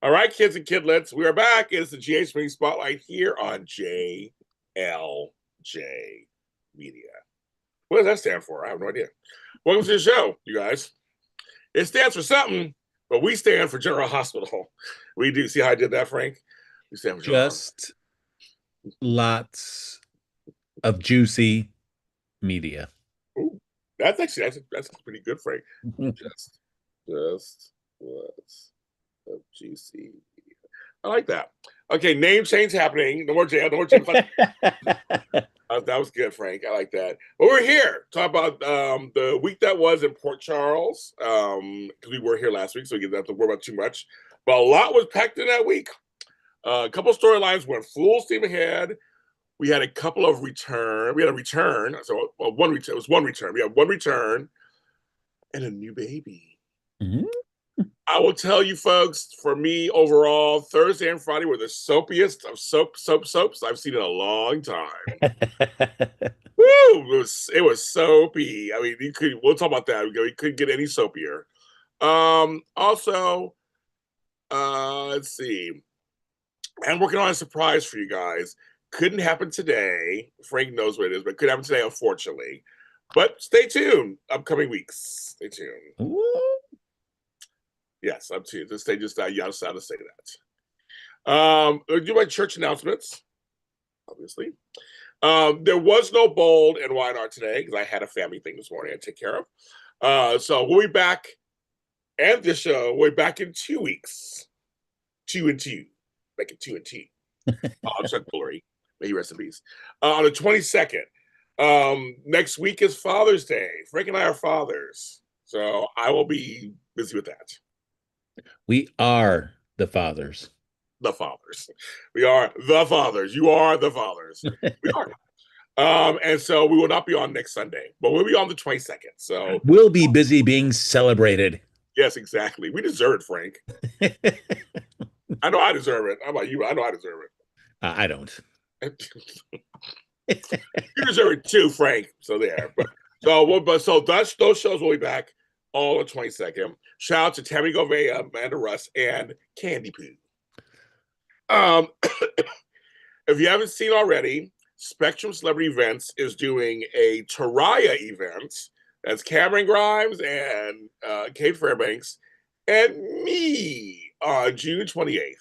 All right, kids and kidlets, we are back. It's the GA Spring Spotlight here on JLJ Media. What does that stand for? I have no idea. Welcome to the show, you guys. It stands for something, but we stand for General Hospital. We do. See how I did that, Frank? We stand for General Hospital. Just lots of juicy media. Ooh, that's pretty good, Frank. Just lots of juicy. I like that. Okay, name change happening. No more jail. No more jail. That was good, Frank. I like that. Well, we're here. Talk about the week that was in Port Charles. Because we were here last week, so we didn't have to worry about too much. But a lot was packed in that week. A couple storylines went full steam ahead. We had a couple of return. We had a return. So one return. It was one return. We had one return and a new baby. Mhm. I will tell you, folks, for me overall, Thursday and Friday were the soapiest of soaps I've seen in a long time. Woo! It was soapy. I mean, we'll talk about that. We couldn't get any soapier. Also, let's see. I'm working on a surprise for you guys. Couldn't happen today. Frank knows what it is, but could happen today, unfortunately. But stay tuned. Upcoming weeks. Stay tuned. Ooh. Yes, up to you. Just you gotta say that. Do my church announcements, obviously. There was no bold and wine art today because I had a family thing this morning I take care of. So we'll be back and this show. We're back in 2 weeks. 2 and 2. Back in 2 and 2. Chuck Bullery. May he rest in peace. On the 22nd. Next week is Father's Day. Frank and I are fathers. So I will be busy with that. We are the fathers. The fathers. We are the fathers. You are the fathers. We are. And so we will not be on next Sunday, but we'll be on the 22nd. So We'll be busy being celebrated. yes, exactly. We deserve it, Frank. I know I deserve it. How about you? I know I deserve I don't. it. You deserve it too, Frank. So there. So those shows will be back all the 22nd. Shout out to Tammy Govea, Amanda Russ, and Candy Poo. If you haven't seen already, Spectrum Celebrity Events is doing a Taraya event. That's Cameron Grimes and Kate Fairbanks and me on June 28th.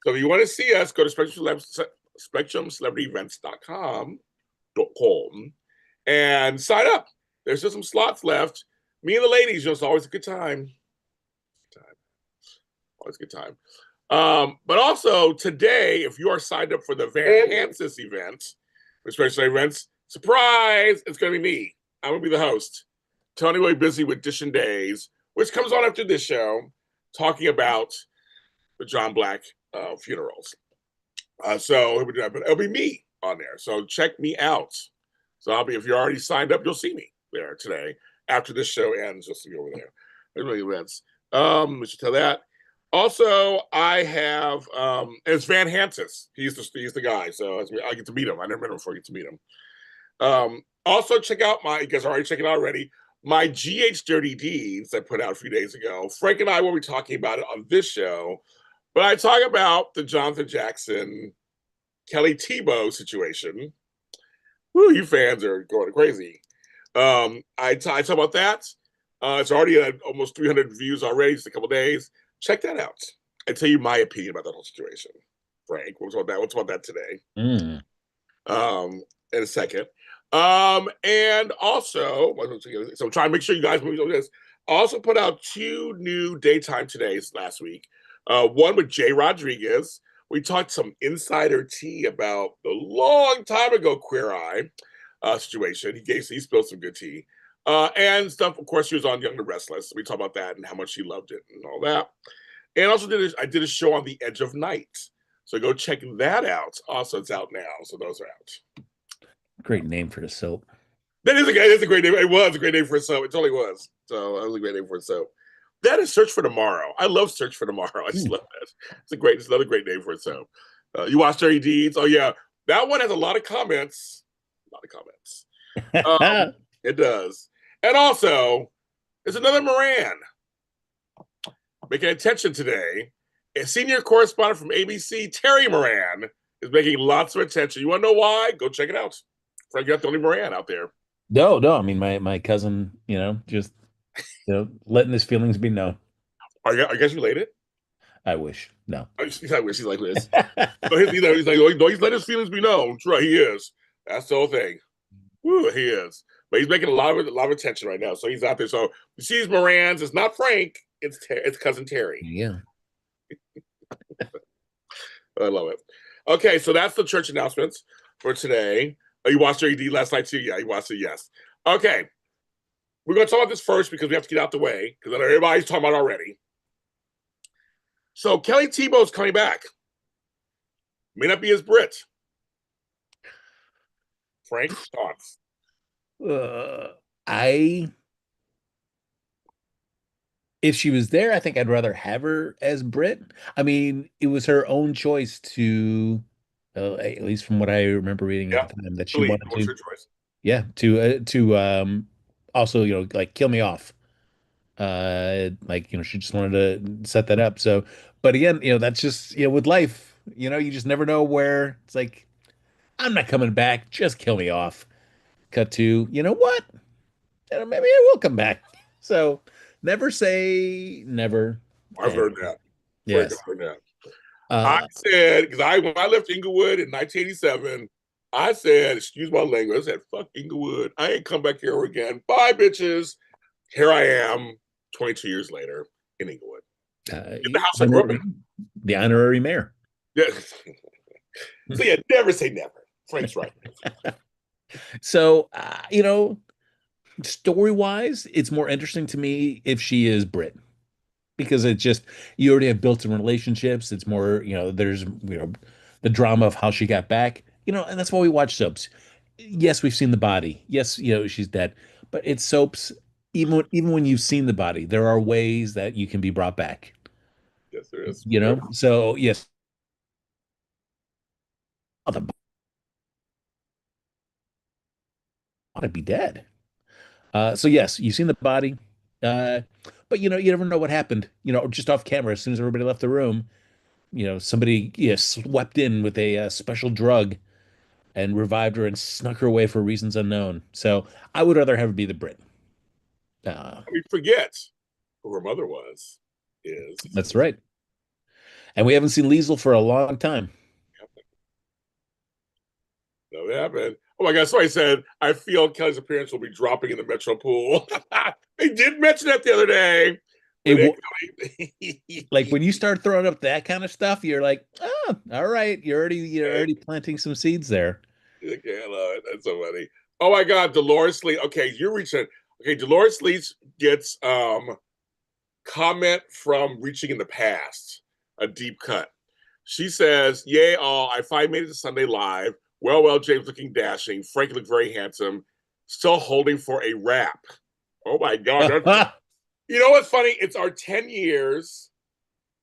So if you want to see us, go to SpectrumCelebrityEvents.com and sign up. There's still some slots left. Me and the ladies, it's always a good time. Always a good time. But also today, if you are signed up for the Van Hansis event, especially events, surprise, it's going to be me. I'm going to be the host. Tony will be busy with Dish and Days, which comes on after this show, talking about the John Black funerals. So it'll be me on there. So check me out. So if you're already signed up, you'll see me there today. After this show ends, you'll see me over there. There's many events. We should tell that. Also, I have it's Van Hansis. He's the guy. So I get to meet him. I never met him before I get to meet him. Also, check out you guys are already checking out already, my GH Dirty Deeds I put out a few days ago. Frank and I will be talking about it on this show, but I talk about the Jonathan Jackson, Kelly Tebow situation. Woo, you fans are going crazy. I talk about that. It's already at almost 300 views already, just a couple days. Check that out. I tell you my opinion about that whole situation. Frank, what's about that today? In a second. And also, so I'm trying to make sure you guys move on this. I also put out 2 new daytime todays last week. One with Jay Rodriguez. We talked some insider tea about the long time ago Queer Eye situation. He spilled some good tea. And stuff, of course, she was on Young and Restless. We talked about that and how much she loved it and all that. And also I did a show on The Edge of Night. So go check that out. Also, it's out now. So those are out. Great name for a soap. That is a great name. It was a great name for a soap. It totally was. So that was a great name for a soap. That is Search for Tomorrow. I love Search for Tomorrow. I just love that. It's another great name for a soap. You watch Dirty Deeds? Oh yeah, that one has a lot of comments. A lot of comments. It does. And also, there's another Moran making attention today. A senior correspondent from ABC, Terry Moran, is making lots of attention. You want to know why? Go check it out. Frank, you got the only Moran out there. No, no. I mean, my cousin, just letting his feelings be known. I guess related. I wish. No. I wish he's like this. So he's like, no, he's letting his feelings be known. Right, he is. That's the whole thing. Woo, he is. But he's making a lot of attention right now. So he's out there. So you see his Morans. It's not Frank. It's cousin Terry. Yeah. I love it. Okay, so that's the church announcements for today. Oh, you watched JD last night too? Yeah, you watched it. Yes. Okay, we're going to talk about this first because we have to get out the way because everybody's talking about it already. So Kelly Tebow's coming back. May not be as Brit. Frank, thoughts? I If she was there, I think I'd rather have her as Brit. I mean, it was her own choice to, at least from what I remember reading Yeah, at the time, that she Billy, wanted what's to, your choice? yeah, to also, like kill me off. Like, she just wanted to set that up. So, but again, that's just, with life, you just never know where it's like, I'm not coming back. Just kill me off. Cut to, you know what? Maybe I will come back. So never say never. I've And heard that. Frank, yes. I've heard that. I Uh, said, because when I left Inglewood in 1987, I said, excuse my language, I said, fuck Inglewood. I ain't come back here again. Bye, bitches. Here I am 22 years later in Inglewood. In the house I grew up in. the honorary mayor. Yeah. So yeah, never say never. Frank's right. So, story wise, it's more interesting to me if she is Brit because it just, you already have built-in relationships. It's more, there's, the drama of how she got back, and that's why we watch soaps. Yes, we've seen the body. Yes, she's dead, but it's soaps. Even when you've seen the body, there are ways that you can be brought back. Yes, there is. So yes, oh, the body ought to be dead. So yes, you've seen the body, uh, but you never know what happened. Just off camera, as soon as everybody left the room, somebody swept in with a special drug and revived her and snuck her away for reasons unknown. So I would rather have her be the Brit. Uh, I mean, forget who her mother is. that's right. And we haven't seen Liesel for a long time. So it happened. Oh my God, somebody said, I feel Kelly's appearance will be dropping in the Metro pool. They did mention that the other day. Like when you start throwing up that kind of stuff, you're like, oh, all right, you're already planting some seeds there. Okay, I love it. That's so funny. Oh my God, Dolores Lee. Okay, you're reaching. Okay, Dolores Lee gets comment from reaching in the past, a deep cut. She says, "Yay, all! I finally made it to Sunday Live. Well, James looking dashing. Frank looked very handsome. Still holding for a rap. Oh my God! You know what's funny? It's our 10 years.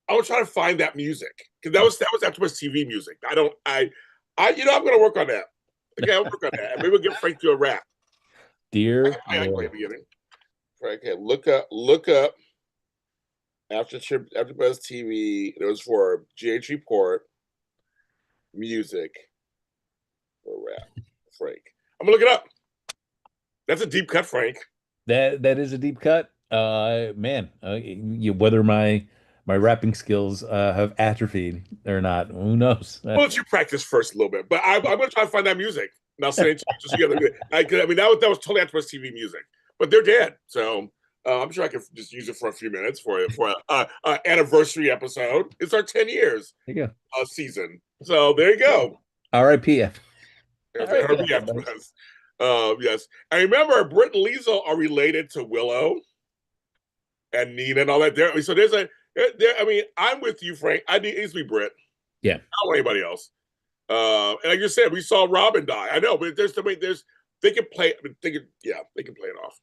I was trying to find that music because that was AfterBuzz TV music. I'm gonna work on that. Okay, I'll work on that. Maybe we'll get Frank to a rap. Dear I Lord. beginning. Frank, okay, look up AfterBuzz TV. It was for GH Report music or rap. Frank, I'm gonna look it up. That's a deep cut, Frank. That is a deep cut. Man, whether my rapping skills have atrophied or not, who knows? Well, let you practice first a little bit, but I'm going to try to find that music. And I'll send it to you just together. I mean, that was totally AfterBuzz TV music, but they're dead. So I'm sure I can just use it for a few minutes for an anniversary episode. It's our 10 years There you go. season. So there you go. R.I.P. Herbie AfterBuzz. Yes. I remember Britt and Liesel are related to Willow and Nina and all that. So I mean, I'm with you, Frank. I need it needs to be Britt. Yeah. I don't want anybody else. And like you said, we saw Robin die. I know, but they can play. I mean, they can play it off.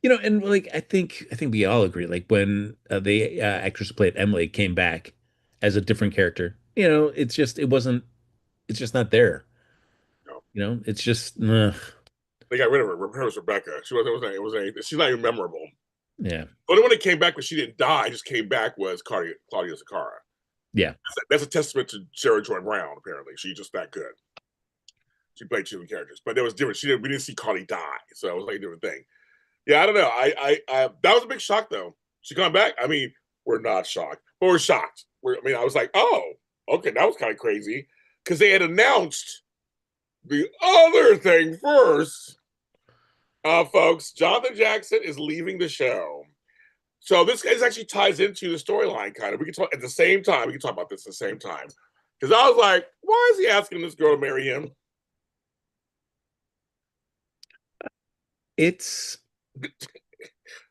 And like I think we all agree. Like when the actress who played Emily came back as a different character, it's just not there. No. It's just They got rid of her. Her was Rebecca. She's not even memorable. yeah. The only one that came back when she didn't die, just came back was Claudia Zakara. Yeah. That's a testament to Sarah Joy Brown. Apparently, she's just that good. She played two characters, but there was different. We didn't see Carly die, so it was like a different thing. Yeah, I don't know. That was a big shock though. She come back. I mean, we're not shocked, but we're shocked. I mean, I was like, oh, okay, that was kind of crazy because they had announced the other thing first. Folks, Jonathan Jackson is leaving the show. So this actually ties into the storyline, kind of. We can talk at the same time. We can talk about this at the same time. Because I was like, why is he asking this girl to marry him? It's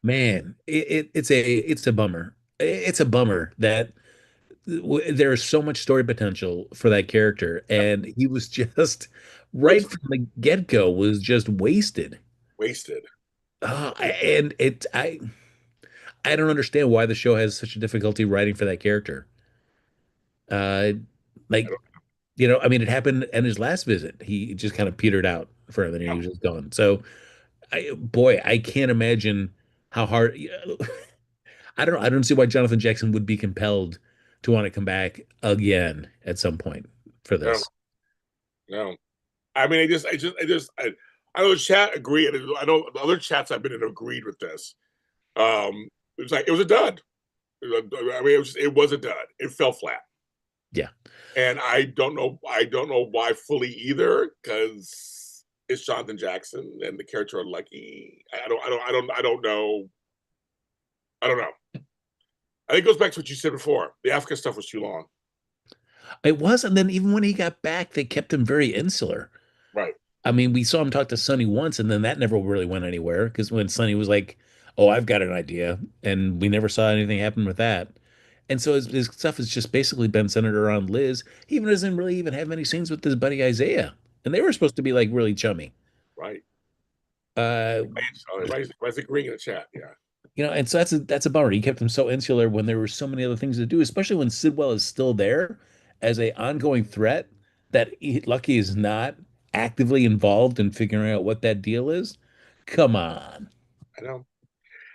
man, it's a bummer. It's a bummer that there is so much story potential for that character, and he was just right from the get-go was just wasted. Wasted. And I don't understand why the show has such a difficulty writing for that character. Uh, like I mean, it happened in his last visit. He just kind of petered out for him, and he was just gone. So, boy, I can't imagine how hard. I don't know. I don't see why Jonathan Jackson would be compelled to want to come back again at some point for No, this. no. I mean, I know the chat agreed. I know the other chats I've been in agreed with this. It was like it was a dud. I mean, it was a dud. It fell flat, Yeah. and I don't know. I don't know why fully either because it's Jonathan Jackson and the character of Lucky. I don't know. I don't know. I think it goes back to what you said before. The Africa stuff was too long. It was, and then even when he got back, they kept him very insular. Right. I mean, we saw him talk to Sonny once, and then that never really went anywhere because when Sonny was like, "Oh, I've got an idea," and we never saw anything happen with that. And so his stuff has just basically been centered around Liz. He even doesn't really even have many scenes with his buddy Isaiah, and they were supposed to be like really chummy. Right. Uh, Everybody's agreeing in the chat. Yeah. and so that's a bummer. He kept him so insular when there were so many other things to do, especially when Sidwell is still there as a ongoing threat that Lucky is not actively involved in figuring out what that deal is. Come on. I know.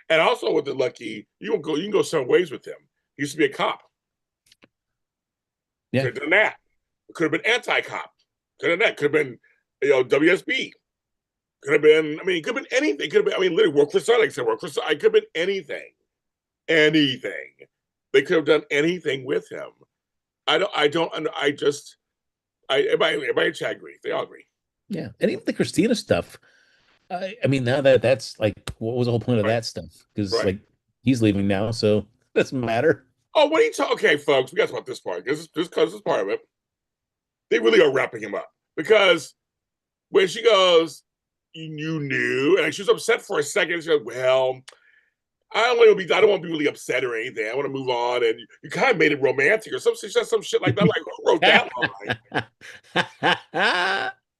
And also with the Lucky, you can go some ways with him. He used to be a cop. Yeah. Could have done that. Could have been anti-cop. Could have that. Could have been, WSB. Could have been. I mean, it could have been anything. Could have been. I mean, literally work for Sun. Like I said, work for Sun. It could have been anything. Anything. They could have done anything with him. I don't. I don't. I just. Everybody in chat agrees. They all agree. Yeah. And even the Christina stuff. I mean, now that's like, what was the whole point of Right. that stuff? Because Right. like he's leaving now, so it doesn't matter. Oh, what are you talking? Okay, folks, we got to talk about this part. This is part of it. They really are wrapping him up because when she goes, you knew, and she was upset for a second. She goes, well, I don't want to be really upset or anything. I want to move on. And you kind of made it romantic or some shit like that. Like, who wrote that line?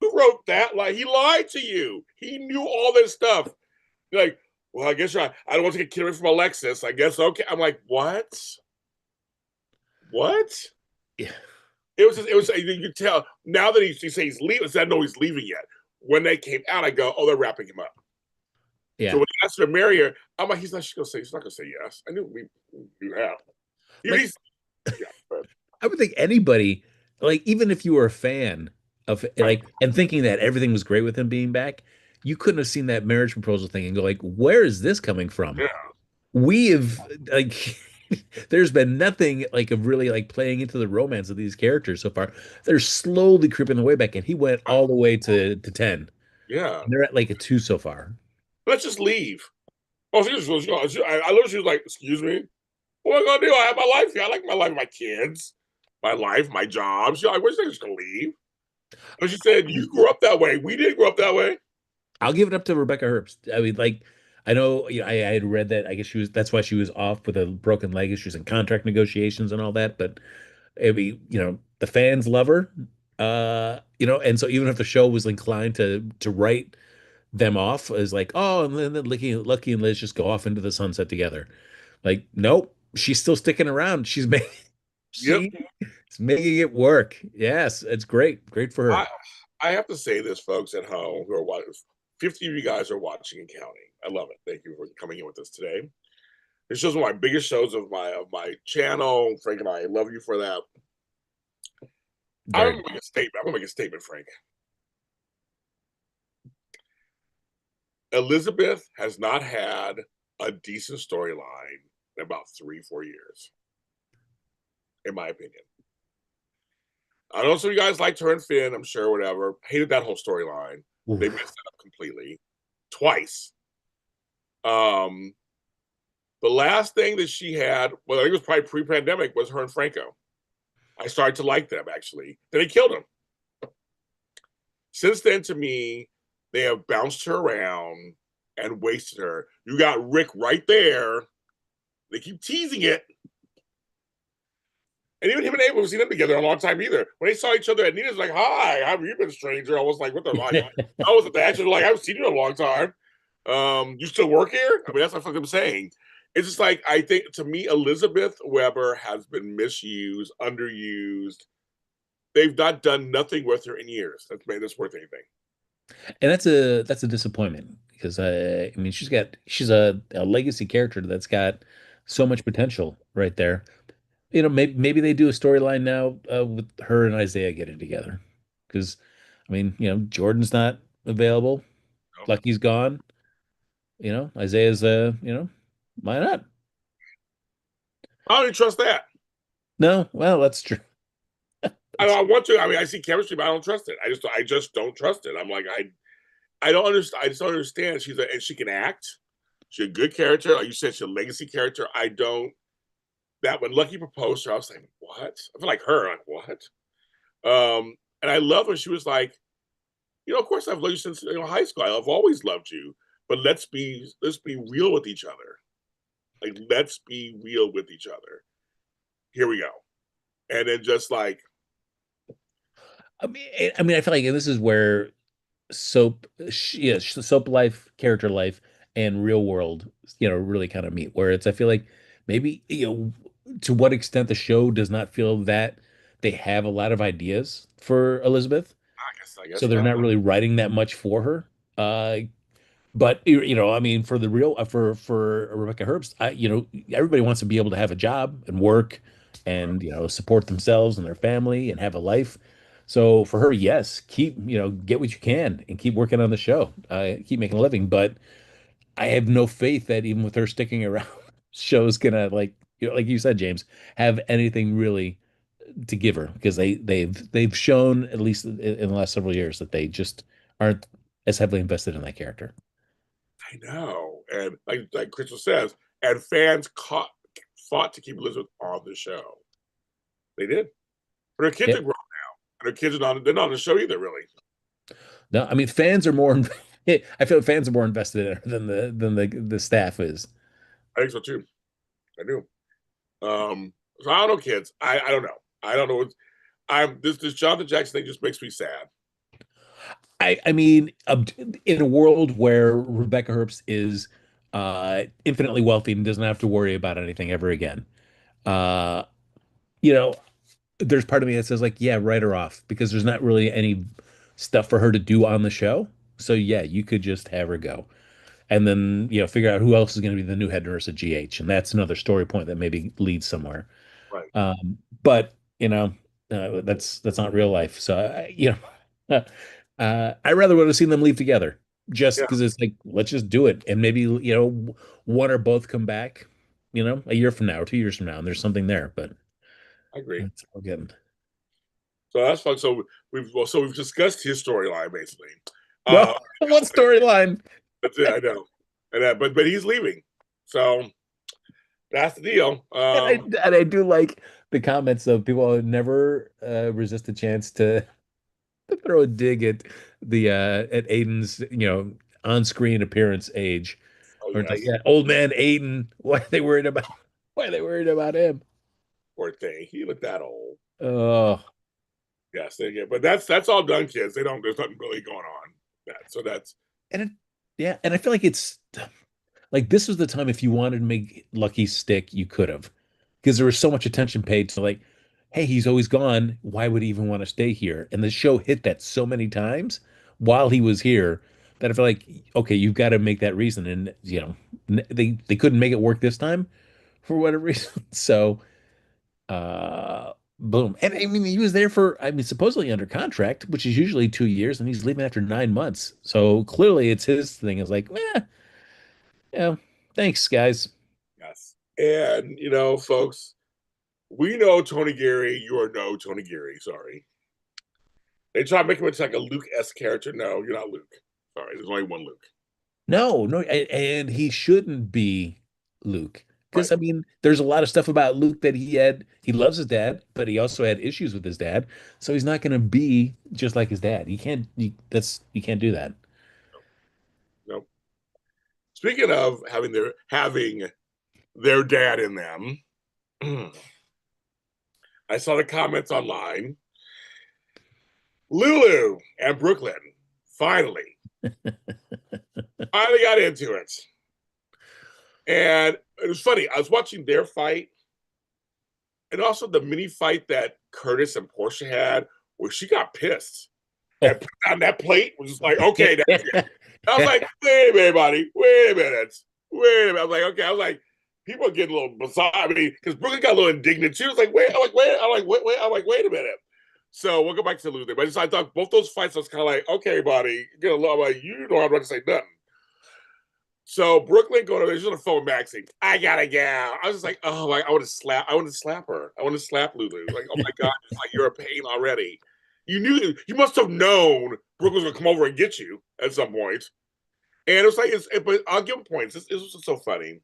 Who wrote that line? He lied to you. He knew all this stuff. You're like, well, I guess you're right. I don't want to get a kid away from Alexis. I guess okay. I'm like, what? What? Yeah. It was. You could tell now that he says he's leaving. I know he's leaving yet. When they came out, I go, oh, they're wrapping him up. So Yeah. when he asked her to marry her, I'm like, he's not going to say yes. I knew we have. Like, Yeah, but, I would think anybody, like, even if you were a fan of right. like and thinking that everything was great with him being back, you couldn't have seen that marriage proposal thing and go like, where is this coming from? Yeah, We have like there's been nothing like of really like playing into the romance of these characters so far. They're slowly creeping their way back, and he went right. all the way to 10. Yeah. And they're at like a 2 so far. Let's just leave. Oh, I literally, she was like, excuse me. What am I gonna do? I have my life here. I like my life, my kids, my life, my job. She's like, where's she just gonna leave? And she said, you grew up that way. We didn't grow up that way. I'll give it up to Rebecca Herbst. I mean, like, I know, I had read that. I guess that's why she was off with a broken leg. She was in contract negotiations and all that. But I mean, the fans love her. And so even if the show was inclined to write them off as like, oh, and then Lucky and Liz just go off into the sunset together. Like, nope, she's still sticking around. Yep. She's making it work. Yes, it's great. Great for her. I I have to say this, folks at home who are watching. 50 of you guys are watching and counting. I love it. Thank you for coming in with us today. This show's one of my biggest shows of my channel. Frank and I love you for that. I'm Very gonna make a statement. I'm gonna make a statement, Frank. Elizabeth has not had a decent storyline in about 3, 4 years, in my opinion. I know some of you guys liked her and Finn, I'm sure, whatever. Hated that whole storyline. They Oof. messed it up completely. Twice. Um, the last thing that she had, well, I think it was probably pre-pandemic, was her and Franco. I started to like them actually. Then he killed him. Since then, to me, they have bounced her around and wasted her. You got Rick right there. They keep teasing it. And even him and Abel have seen them together a long time either. When they saw each other at Nina's like, hi, how have you been, stranger? I was like, what the like I was at the action, like, I haven't seen you in a long time. You still work here? I mean, that's what I'm saying. It's just like I think to me, Elizabeth Weber has been misused, underused. They've not done nothing with her in years that's made this worth anything. And that's a disappointment because I mean she's a legacy character that's got so much potential right there. You know, maybe they do a storyline now with her and Isaiah getting together because I mean, you know, Jordan's not available, You know? Lucky's gone, you know, Isaiah's you know, why not? I don't even trust that. No, well, that's true. I want to. I mean, I see chemistry, but I don't trust it. I just don't trust it. I'm like, I don't understand. I just don't understand. And she can act. She's a good character. Like you said, she's a legacy character. I don't. That when Lucky proposed to her, I was like, what? I feel like her. Like what? And I love when she was like, of course I've loved you since high school. I've always loved you, but let's be real with each other. Like let's be real with each other. Here we go. And then just like, I mean, I feel like this is where soap life, character life, and real world, you know, really kind of meet. Where it's, I feel like maybe, you know, to what extent the show does not feel that they have a lot of ideas for Elizabeth, I so guess they're not. not really writing that much for her. But you know, I mean, for the real for Rebecca Herbst, you know, everybody wants to be able to have a job and work Right. and you know support themselves and their family and have a life. So for her, yes, keep you know get what you can and keep working on the show, keep making a living. But I have no faith that even with her sticking around, show's gonna like you know, like you said, James, have anything really to give her because they've shown at least in the last several years that they just aren't as heavily invested in that character. I know. And like Crystal says, and fans fought to keep Elizabeth on the show. They did. But her kids Yeah. are grown now. And her kids are not they're not on the show either, really. No, I mean fans are more. I feel like fans are more invested in her than the staff is. I think so too. I do. So I don't know, kids. I don't know. I don't know. I'm this Jonathan Jackson thing just makes me sad. I mean, in a world where Rebecca Herbst is infinitely wealthy and doesn't have to worry about anything ever again, uh, you know, there's part of me that says like, yeah, write her off because there's not really any stuff for her to do on the show. So yeah, you could just have her go. And then, you know, figure out who else is going to be the new head nurse at GH. And that's another story point that maybe leads somewhere. Right. But you know, that's not real life. So you know, I rather would have seen them leave together, just Yeah, because it's like let's just do it, and maybe you know, one or both come back, you know, a year from now or 2 years from now, and there's something there. But I agree. it's all good. So that's fun. So we've discussed his storyline basically. Well, Uh what storyline? that's it, I know. And but he's leaving. So that's the deal. And I do like the comments of people who never resist a chance to throw a dig at Aiden's, you know, on-screen appearance age. Oh Or it's like, yes, yeah, old man Aiden. Why are they worried about why are they worried about him? poor thing. He looked that old. Oh, Yes, they get, but that's all done, kids. They don't. There's nothing really going on. So that's and it, yeah, and I feel like it's like this was the time if you wanted to make Lucky stick, you could have. Because there was so much attention paid to like, hey, he's always gone. Why would he even want to stay here? And the show hit that so many times while he was here that I feel like, okay, you've got to make that reason, and they couldn't make it work this time for whatever reason. So, boom. And I mean, he was there for, I mean, supposedly under contract, which is usually 2 years, and he's leaving after 9 months. So clearly, it's his thing. It's like, yeah, thanks, guys. Yes. And folks, we know Tony Gary. You are no Tony Gary. Sorry. They try to make him into like a Luke-esque character. No, you're not Luke. Sorry, there's only one Luke. No, no, and he shouldn't be Luke. Because Right. I mean, there's a lot of stuff about Luke that he loves his dad, but he also had issues with his dad. So he's not going to be just like his dad. You can't do that. No. Speaking of having their dad in them, I saw the comments online. Lulu and Brooklyn finally got into it. And it was funny. I was watching their fight and also the mini fight that Curtis and Portia had where she got pissed and put down that plate was just like, okay, that's it. I was like, wait a minute, buddy. Wait a minute. Wait a minute. I was like, okay. I was like, people are getting a little bizarre. I mean, because Brooklyn got a little indignant. She was like, wait. I'm like, wait. I'm like, wait a minute. So we'll go back to Luther. But I thought both those fights, I was kind of like, okay, buddy, get a little, like, you don't have to say nothing. So Brooklyn going to, she's on the phone with Maxie. I gotta go. I was just like, oh, like, I want to slap her. I want to slap Lulu. Like, oh my God, it's like you're a pain already. You must have known Brooklyn was gonna come over and get you at some point. And it was like, but I'll give him points. This was so funny.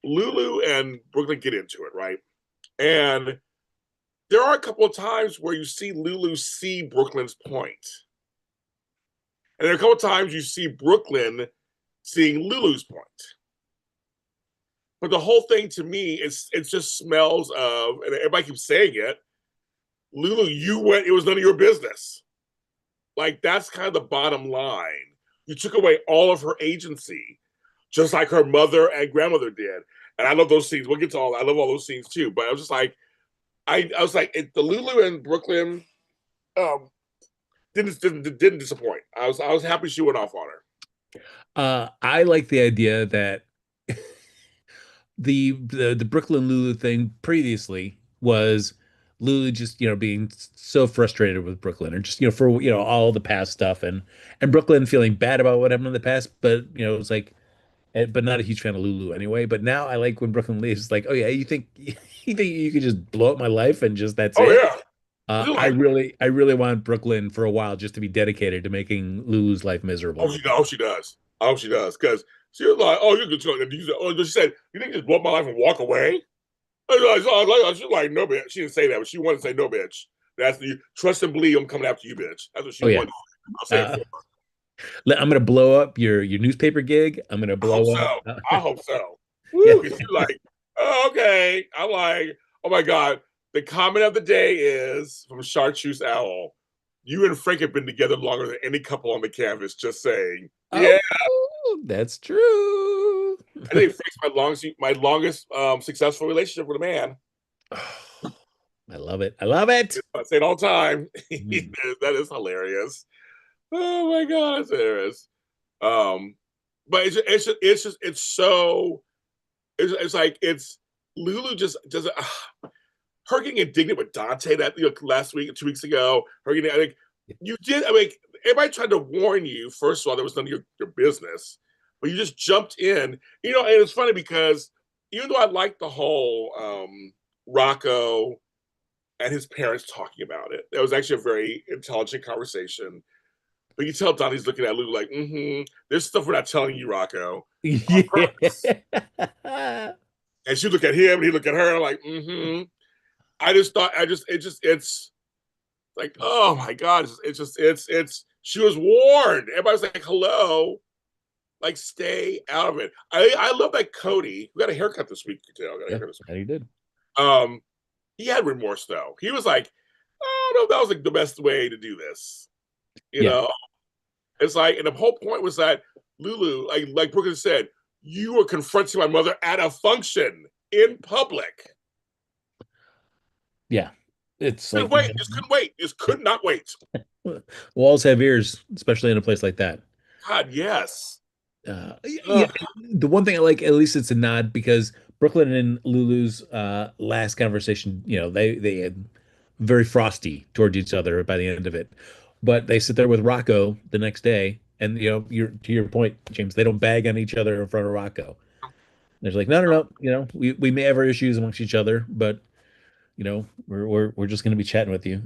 Lulu and Brooklyn get into it, right? And there are a couple of times where you see Lulu see Brooklyn's point. And there are a couple of times you see Brooklyn seeing Lulu's point. But the whole thing to me is it just smells of, and everybody keeps saying it, Lulu, you went, it was none of your business. Like that's kind of the bottom line. You took away all of her agency, just like her mother and grandmother did. And I love those scenes. We'll get to all that. I love all those scenes too. But I was just like, I was like, the Lulu and Brooklyn didn't disappoint. I was happy she went off on her. I like the idea that the Brooklyn Lulu thing previously was Lulu just being so frustrated with Brooklyn, or just for all the past stuff, and Brooklyn feeling bad about what happened in the past, but it's like, but not a huge fan of Lulu anyway. But now I like when Brooklyn leaves. It's like, oh yeah, you think you think you could just blow up my life and just that's Oh it? yeah. Like, I really want Brooklyn for a while just to be dedicated to making Lulu's life miserable. she does. Oh, she does. Because she was like, "Oh, you're just going to." Oh, she said, "You think you just blow up my life and walk away?" She's like, "No, bitch." She didn't say that, but she wanted to say, "No, bitch." That's the trust and believe. I'm coming after you, bitch. That's what she Oh yeah. wanted. I'll say it Uh, for I'm gonna blow up your newspaper gig. I'm gonna I hope blow up. so. I hope so. Yeah. Woo! She's like, oh, okay. I'm like, oh my god. The comment of the day is from Chartreuse Owl. You and Frank have been together longer than any couple on the canvas. Just saying. Yeah, Oh, that's true. I think Frank's my longest successful relationship with a man. I love it. I love it. I say it all the time. Mm. That is hilarious. Oh my god, it's hilarious. Um, but it's so it's like it's Lulu just doesn't. Her getting indignant with Dante that last week, 2 weeks ago. Her getting, I think you did. I mean, everybody tried to warn you. First of all, that was none of your business, but you just jumped in. And it's funny because even though I like the whole Rocco and his parents talking about it, that was actually a very intelligent conversation. But you tell Donnie's looking at Lulu like, there's stuff we're not telling you, Rocco. Yeah. And she look at him and he look at her like, I just thought it's like, oh my god, it's she was warned. Everybody's like, hello, like stay out of it. I love that Cody, who got a haircut this week too. I got a Yeah, haircut this and he did. week. He had remorse though. He was like, oh no, that was like the best way to do this. You Yeah. know, it's like, and the whole point was that Lulu, like Brooklyn said, you were confronting my mother at a function in public. Yeah. It's Couldn't like wait. Just couldn't wait. Just could not wait. walls have ears, especially in a place like that. God, yes. Yeah, Ugh. the one thing I like, at least it's a nod because Brooklyn and Lulu's last conversation, they had very frosty towards each other by the end of it. But they sit there with Rocco the next day, and you're to your point, James, they don't bag on each other in front of Rocco. They're like, no, no, no, we may have our issues amongst each other, but we're just gonna be chatting with you.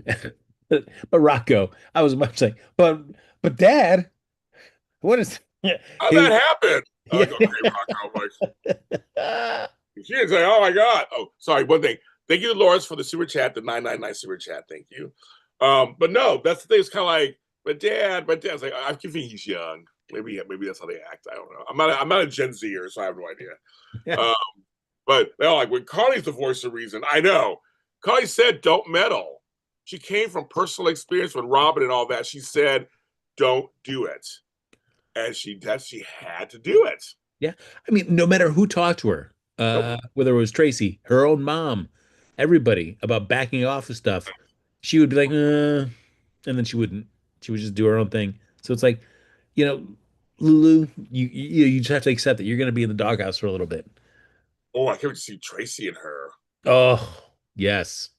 But Rocco, I was much like, but Dad, what is How'd he? that happen? I Yeah. go, okay, Rocco. I'm like, she didn't say, oh my God. Oh, sorry, one thing. Thank you, Lawrence, for the super chat, the 999 super chat. Thank you. But no, that's the thing. It's kind of like, but dad's like, I can think he's young. Maybe that's how they act. I don't know. I'm not a Gen Zer, so I have no idea. Um, but they're like, when Carly's the voice of reason, I know. Carly said, don't meddle. She came from personal experience with Robin and all that. She said, don't do it. And she had to do it. Yeah. I mean, no matter who talked to her, Nope. whether it was Tracy, her own mom, everybody about backing off of stuff, she would be like, and then she wouldn't. She would just do her own thing. So it's like, you know, Lulu, you just have to accept that you're going to be in the doghouse for a little bit. Oh, I can't wait to see Tracy and her. Oh, yes.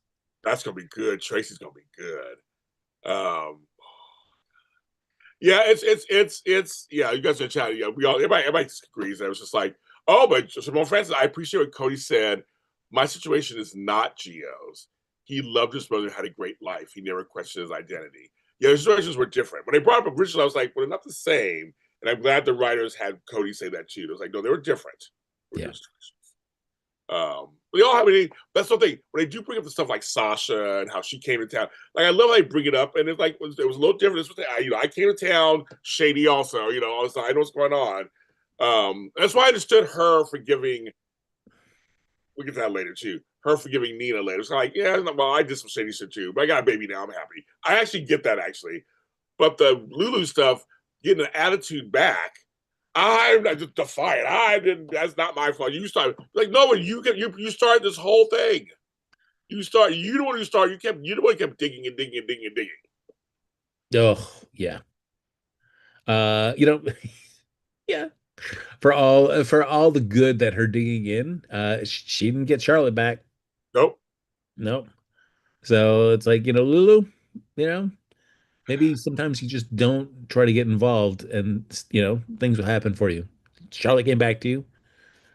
That's gonna be good. Tracy's gonna be good. Yeah, it's yeah. You guys are chatting. Yeah, everybody disagrees. And it was just like, oh, but Simone Francis, I appreciate what Cody said. My situation is not Gio's. He loved his brother, had a great life. He never questioned his identity. Yeah, his situations were different. When they brought up originally, I was like, well, they're not the same. And I'm glad the writers had Cody say that too. It was like, no, they were different. They were Yeah. different. We all have any. That's the thing. When they do bring up the stuff like Sasha and how she came to town, like I love how they bring it up, and it's like it was a little different. I came to town shady also. Also I know what's going on. That's why I understood her forgiving. We get to that later too. Her forgiving Nina later. It's like, yeah, well, I did some shady shit too, but I got a baby now. I'm happy. I actually get that actually, but the Lulu stuff, getting an attitude back. I'm not just defiant. I didn't. That's not my fault. You started like no, you started this whole thing. You the one who started. You the one who kept digging and digging and digging and digging. Oh, yeah. You know, yeah. For all the good that her digging in, she didn't get Charlotte back. Nope. No. So it's like, Lulu, you know, maybe sometimes you just don't try to get involved and, things will happen for you. Charlotte came back to you.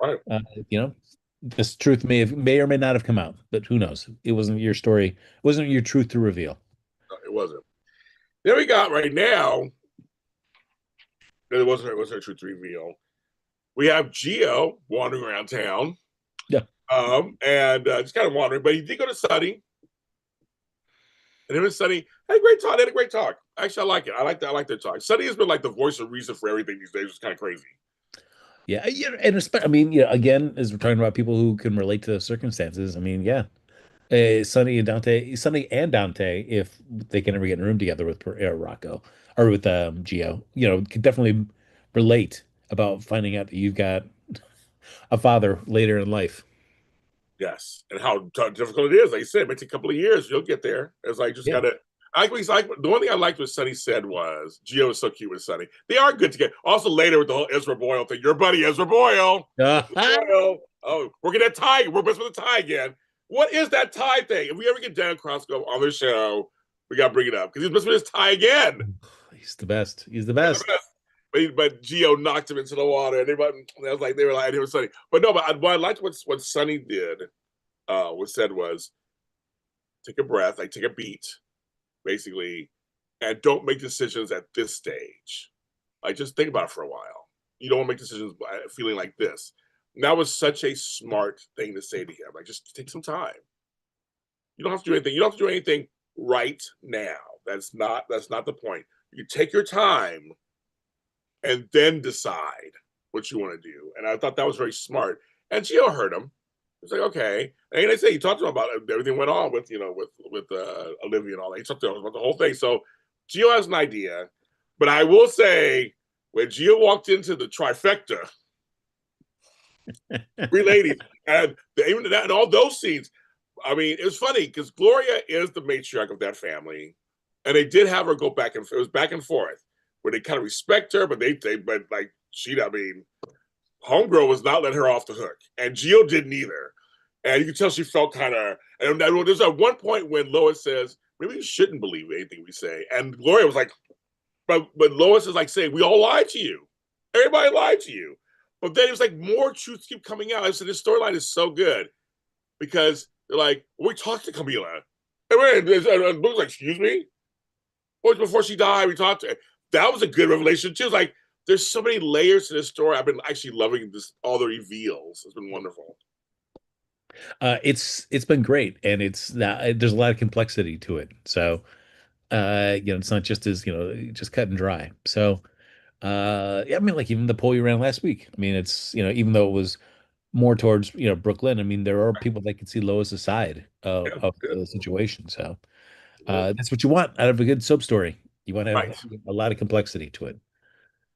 Right. Uh, you know, this truth may or may not have come out, but who knows? It wasn't your story. It wasn't your truth to reveal. No, it wasn't. Then we got right now. It wasn't her truth reveal. We have Gio wandering around town. Yeah. And just kind of wandering, but he did go to Sunny. And him and Sunny had a great talk. They had a great talk. Actually, I like it. I like their talk. Sunny has been like the voice of reason for everything these days. It's kind of crazy. Yeah. And I mean, again, as we're talking about people who can relate to the circumstances, I mean, yeah. Sonny and Dante, if they can ever get in a room together with Rocco or with Gio, could definitely relate about finding out that you've got a father later in life. Yes, and how difficult it is. Like I said, it might take a couple of years. You'll get there. It's like just Yeah. gotta. The one thing I liked what Sonny said was Gio is so cute with Sonny. They are good together. Also later with the whole Ezra Boyle thing. Your buddy Ezra Boyle. Boyle. Oh, we're gonna tie. We're messing with the tie again. What is that tie thing? If we ever get Dan Crosco on the show, we gotta bring it up because he's messing with his tie again. He's the best. He's the best. But Gio knocked him into the water, and they were like, it was Sonny. But no, but I liked what Sonny did. What said was, take a breath, like take a beat, basically, and don't make decisions at this stage. Like just think about it for a while. You don't want to make decisions feeling like this. And that was such a smart thing to say to him. Like just take some time. You don't have to do anything. You don't have to do anything right now. That's not the point. You take your time and then decide what you want to do. And I thought that was very smart. And Gio heard him. It's like, okay. And I say he talked to him about everything went on with Olivia and all that. He talked to him about the whole thing. So Gio has an idea. But I will say, when Gio walked into the trifecta, three ladies, and even that and all those scenes, I mean, it was funny because Gloria is the matriarch of that family. And they did have her go back and it was back and forth. where they kind of respect her, but but like I mean, Homegirl was not letting her off the hook, and Gio didn't either. And you can tell she felt kind of. And there's at one point when Lois says, "Maybe you shouldn't believe anything we say," and Gloria was like, "But Lois is like saying we all lied to you. Everybody lied to you." But then it was like more truths keep coming out. I said this storyline is so good because they're like, well, we talked to Camila. And Blue's like, excuse me? Well, before she died, we talked to her. That was a good revelation, too. It's like, there's so many layers to this story. I've been actually loving this, all the reveals. It's been wonderful. It's been great, and it's that there's a lot of complexity to it. So, it's not just as just cut and dry. So, yeah, I mean, like even the poll you ran last week. I mean, it's even though it was more towards Brooklyn. I mean, there are people that can see Lois's side Yeah, of good. the situation. So, that's what you want out of a good soap story. You want to Right. have a lot of complexity to it.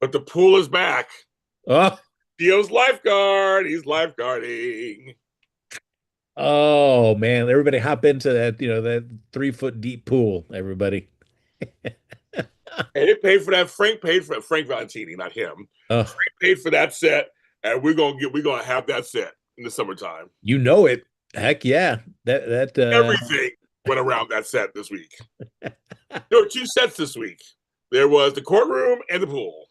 But the pool is back. Oh, Theo's lifeguard. He's lifeguarding. oh man, everybody hop into that 3 foot deep pool, everybody. And they paid for that. Frank paid for it. Frank Valentini, not him. Oh, Frank paid for that set, and we're gonna have that set in the summertime. you know it. Heck yeah. That Everything went around that set this week. There were two sets this week. There was the courtroom and the pool.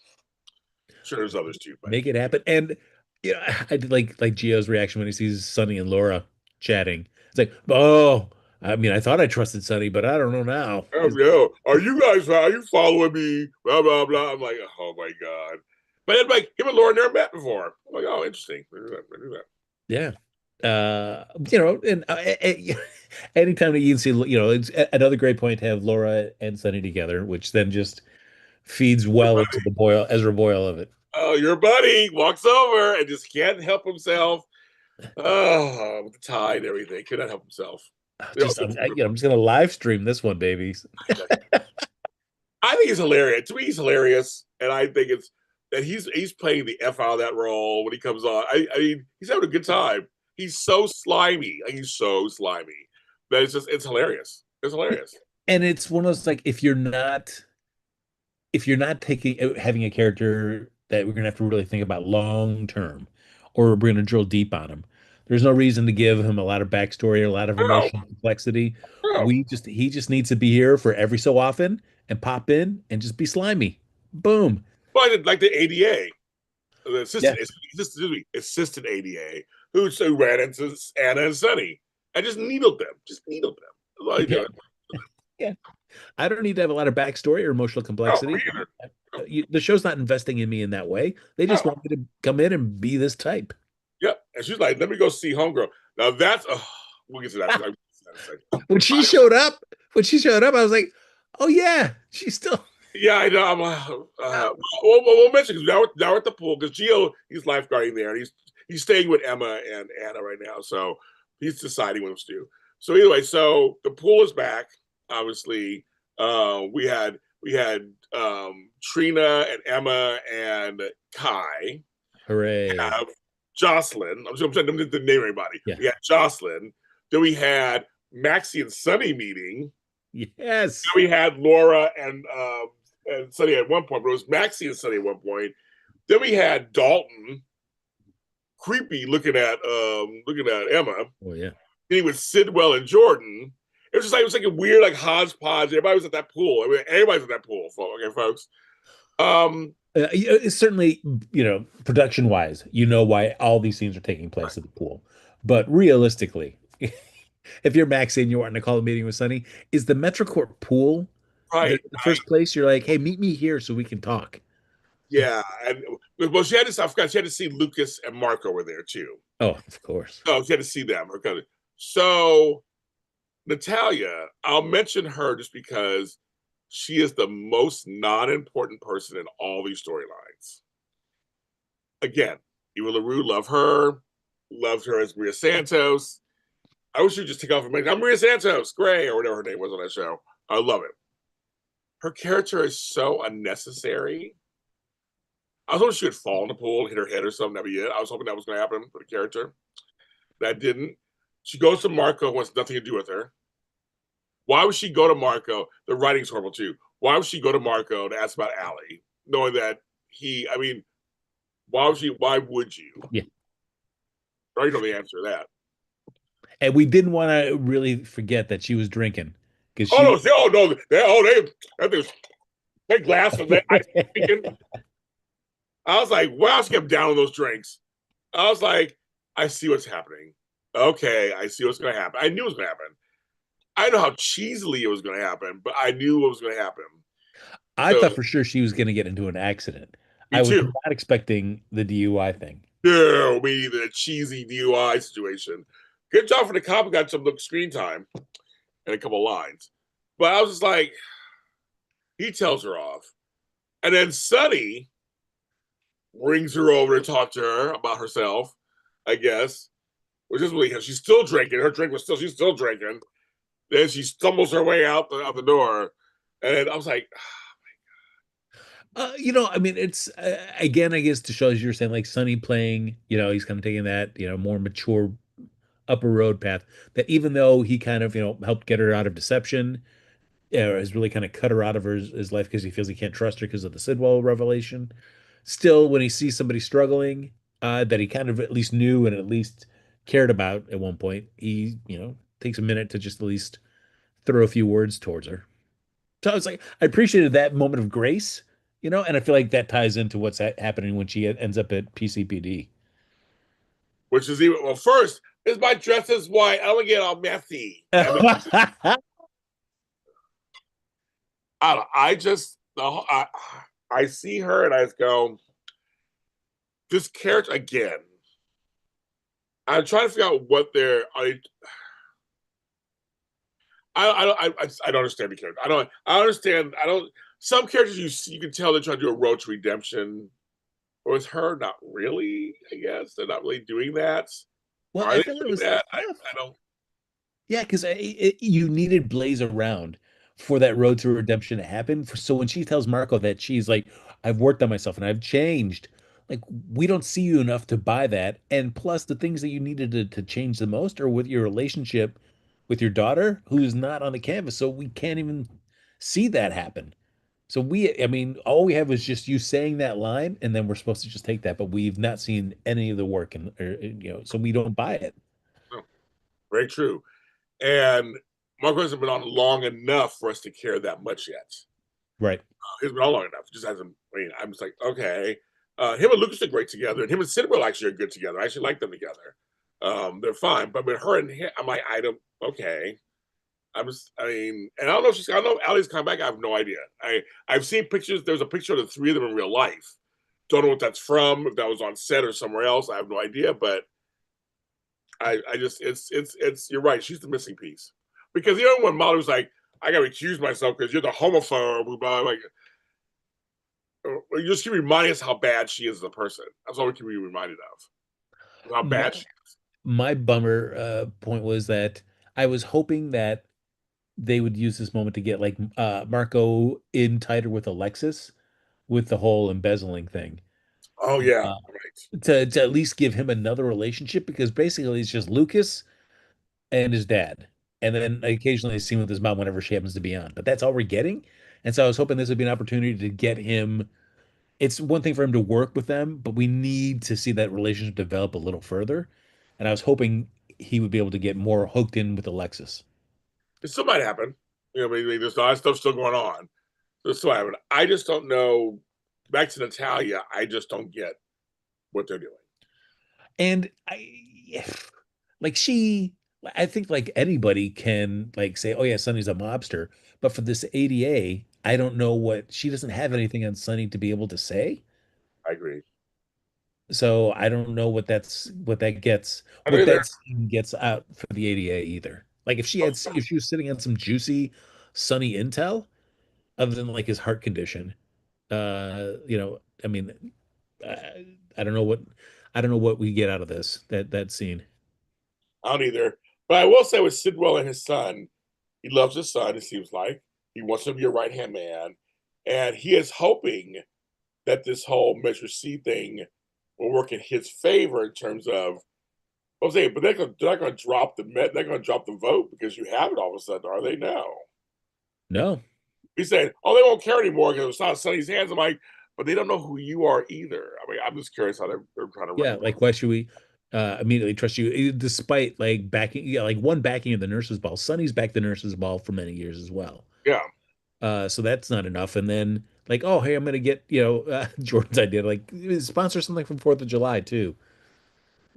Sure, there's others too, but make it happen. And I did like Gio's reaction when he sees Sonny and Laura chatting. It's like, oh, I mean, I thought I trusted Sonny, but I don't know now. oh no, are you following me? Blah blah blah. I'm like, oh my god. But then like him and Laura never met before. I'm like, oh, interesting. I knew that. Yeah. And anytime that you can see, it's another great point to have Laura and Sonny together, which then just feeds Your well into buddy, the Ezra Boyle of it. oh, your buddy walks over and just can't help himself. Oh, with the tie and everything, could not help himself. You know, I'm just gonna live stream this one, babies. I think he's hilarious. To me, he's hilarious, and I think it's that he's playing the f out of that role when he comes on. I mean, he's having a good time. He's so slimy. Like, he's so slimy. But it's hilarious. It's hilarious. And it's one of those like if you're not taking having a character that we're gonna have to really think about long term, or we're gonna drill deep on him, there's no reason to give him a lot of backstory or a lot of No, emotional complexity. no. He just needs to be here for every so often and pop in and just be slimy. Boom. Well, I did like the ADA, the Yeah. assistant ADA, who ran into Anna and Sonny and just needled them. Just needled them. That's all he Yeah. did. Yeah. I don't need to have a lot of backstory or emotional No, complexity. me either. The show's not investing in me in that way. They just No. want me to come in and be this type. Yep. And she's like, let me go see Homegirl. Now that's we'll get to that. When she showed up, I was like, "Oh yeah, she's still." Yeah, I know. We'll mention because now we're at the pool because Gio he's lifeguarding there and he's staying with Emma and Anna right now, so he's deciding what to do. So anyway, so the pool is back. Obviously, we had Trina and Emma and Kai. Hooray! Have Jocelyn. I'm trying to name everybody. Yeah. We had Jocelyn. Then we had Maxie and Sunny meeting. Yes. Then we had Laura and Sunny at one point, but it was Maxie and Sunny at one point. Then we had Dalton, creepy looking at Emma. Oh yeah. Then he was Sidwell and Jordan. It was like a weird like hodgepodge. Everybody was at that pool. I mean, everybody's at that pool. Okay, folks. It's certainly, production wise, why all these scenes are taking place at the pool. But realistically, if you're Maxie and you want to call a meeting with Sunny, is the Metrocourt pool Right. the first place you're like, hey, meet me here so we can talk? Yeah, and well, she had to. I forgot she had to see Lucas and Marco were there too. Oh, of course. So she had to see them. Okay. So Natalia, I'll mention her just because she is the most non-important person in all these storylines. Again, Eva LaRue, loved her as Maria Santos. I wish she'd just take off her name. I'm Maria Santos, Gray, or whatever her name was on that show. I love it. Her character is so unnecessary. I was hoping she would fall in the pool, hit her head or something. That'd be it. I was hoping that was going to happen for the character. That didn't. She goes to Marco, who has nothing to do with her. Why would she go to Marco? The writing's horrible too. Why would she go to Marco to ask about Allie? knowing that I mean, why would you? Why would you? Yeah. I already know the answer to that. And we didn't want to really forget that she was drinking because Oh no! she. Oh no! That thing's big glass of that ice cream. I was like, wow, she kept down on those drinks. I was like, I see what's happening. Okay, I see what's going to happen. I knew it was going to happen. I know how cheesily it was going to happen, but I knew what was going to happen. I So, thought for sure she was going to get into an accident. me I was too. not expecting the DUI thing. No, me the cheesy DUI situation. Good job for the cop who got some screen time and a couple lines. But I was just like, he tells her off. And then Sonny brings her over to talk to her about herself, I guess, which is really, she's still drinking. Her drink was still, she's still drinking. Then she stumbles her way out the door. And I was like, I mean, it's again, I guess to show as you were saying, like Sonny playing, he's kind of taking that, more mature upper road path. That even though he kind of, helped get her out of deception, has really kind of cut her out of his life because he feels he can't trust her because of the Sidwell revelation. Still, when he sees somebody struggling, that he kind of at least knew and at least cared about at one point, he, takes a minute to just at least throw a few words towards her. So I was like, I appreciated that moment of grace, and I feel like that ties into what's happening when she ends up at PCPD. which is even, well, first, is my dress is white. I don't get all messy. And then I just, I see her and I just go, this character again. I'm trying to figure out what they're. I don't understand the character. I don't. I understand. I don't. Some characters you can tell they're trying to do a road to redemption. Or is her not really? I guess they're not really doing that. Well, Are I they feel it doing was that? tough. I don't. Yeah, because you needed Blaze around for that road to redemption to happen. So when she tells Marco that she's like, I've worked on myself and I've changed, like we don't see you enough to buy that. And plus, the things that you needed to change the most are with your relationship with your daughter, who's not on the canvas. So we can't even see that happen. So I mean, all we have is just you saying that line, and then we're supposed to just take that, but we've not seen any of the work, and so we don't buy it. No, very true. And Marco hasn't been on long enough for us to care that much yet. Right. He's been on long enough. It just hasn't. I mean, I'm just like, okay. Him and Lucas are great together, and him and Sidwell actually are good together. I actually like them together. They're fine. But with her and him, I'm like, I don't. Okay. I mean, and I don't know if I don't know if Allie's coming back. I have no idea. I've seen pictures. There's a picture of the three of them in real life. Don't know what that's from. If that was on set or somewhere else, I have no idea. But I just, it's. You're right. She's the missing piece because when Molly was like, I got to accuse myself because you're the homophobe. Like, you just keep reminding us how bad she is as a person. That's all we can be reminded of how My, bad she is. my bummer point was that I was hoping that they would use this moment to get like Marco in tighter with Alexis with the whole embezzling thing. Oh yeah, Uh, right. to at least give him another relationship because basically it's just Lucas and his dad. And then occasionally he's seen with his mom whenever she happens to be on. But that's all we're getting. And so I was hoping this would be an opportunity to get him. It's one thing for him to work with them, but we need to see that relationship develop a little further. And I was hoping he would be able to get more hooked in with Alexis. It still might happen. I mean, there's a lot of stuff still going on. So still happen. I just don't know. Back to Natalia, I just don't get what they're doing. And like I think like anybody can like say, oh yeah, Sonny's a mobster. But for this ADA, I don't know she doesn't have anything on Sonny to be able to say. I agree. So I don't know I don't what either. that scene gets out for the ADA either. Like if she was sitting on some juicy Sonny intel, other than like his heart condition, I mean, I don't know what we get out of that scene. I don't either. But I will say with Sidwell and his son, he loves his son. It seems like he wants him to be a right hand man, and he is hoping that this whole Measure C thing will work in his favor in terms of. I'm saying, but they're not going to drop they're going to drop the vote because you have it all of a sudden, are they? No. No. He's saying, oh, they won't care anymore because it's not Sonny's hands. I'm like, but they don't know who you are either. I mean, I'm just curious how they're trying to write Yeah, them. like why should we immediately trust you? Despite like backing, yeah, like one backing of the nurse's ball. Sonny's backed the nurse's ball for many years as well. Yeah, So that's not enough. And then like, oh, hey, I'm gonna get, Jordan's idea, like sponsor something from 4th of July too.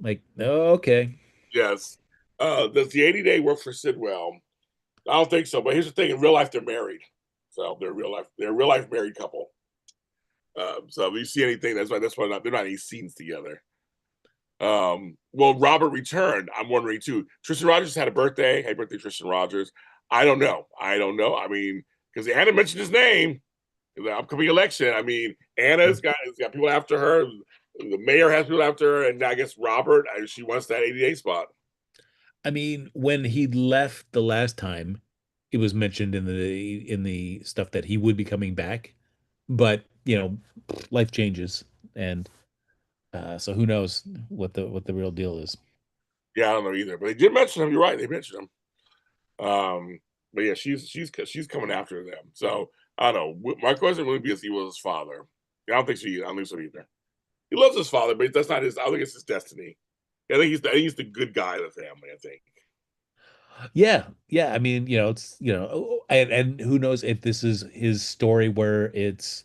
Like, oh, okay. yes. Does the 80 day work for Sidwell? I don't think so. But here's the thing: in real life, they're married. So they're a real life married couple. So if you see anything, that's why they're not any scenes together. Well, Robert returned. I'm wondering too. Tristan Rogers had a birthday. Happy birthday, Tristan Rogers. I don't know. I don't know. I mean, because Anna mentioned his name in the upcoming election. I mean, Anna's got people after her. The mayor has people after her, and I guess Robert, she wants that 80 day spot. I mean, when he left the last time, it was mentioned in the stuff that he would be coming back, but life changes, and so who knows what the real deal is. Yeah, I don't know either, but they did mention him. You're right, they mentioned him. But yeah, she's coming after them. So I don't know. My question would be if he was his father. Yeah, I don't think she. I don't think so either. He loves his father, but that's not his. I don't think it's his destiny. I think he's the good guy of the family. I think. Yeah, yeah. I mean, it's and who knows if this is his story where it's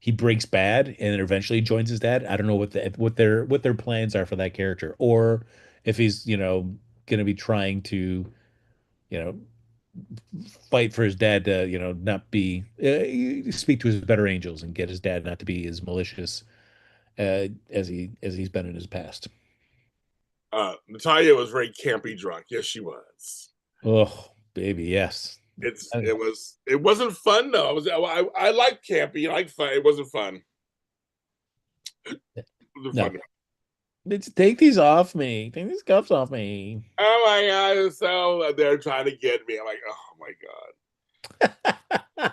he breaks bad and then eventually joins his dad. I don't know what their plans are for that character, or if he's going to be trying to you know fight for his dad to not be speak to his better angels and get his dad not to be as malicious as he's been in his past. Natalia was very campy drunk. Yes, she was. Oh, baby, yes. It wasn't fun though. I like campy. I like fun. It wasn't fun. It wasn't No, fun. take these off me. Take these cuffs off me. Oh my god! So they're trying to get me. I'm like, oh my god.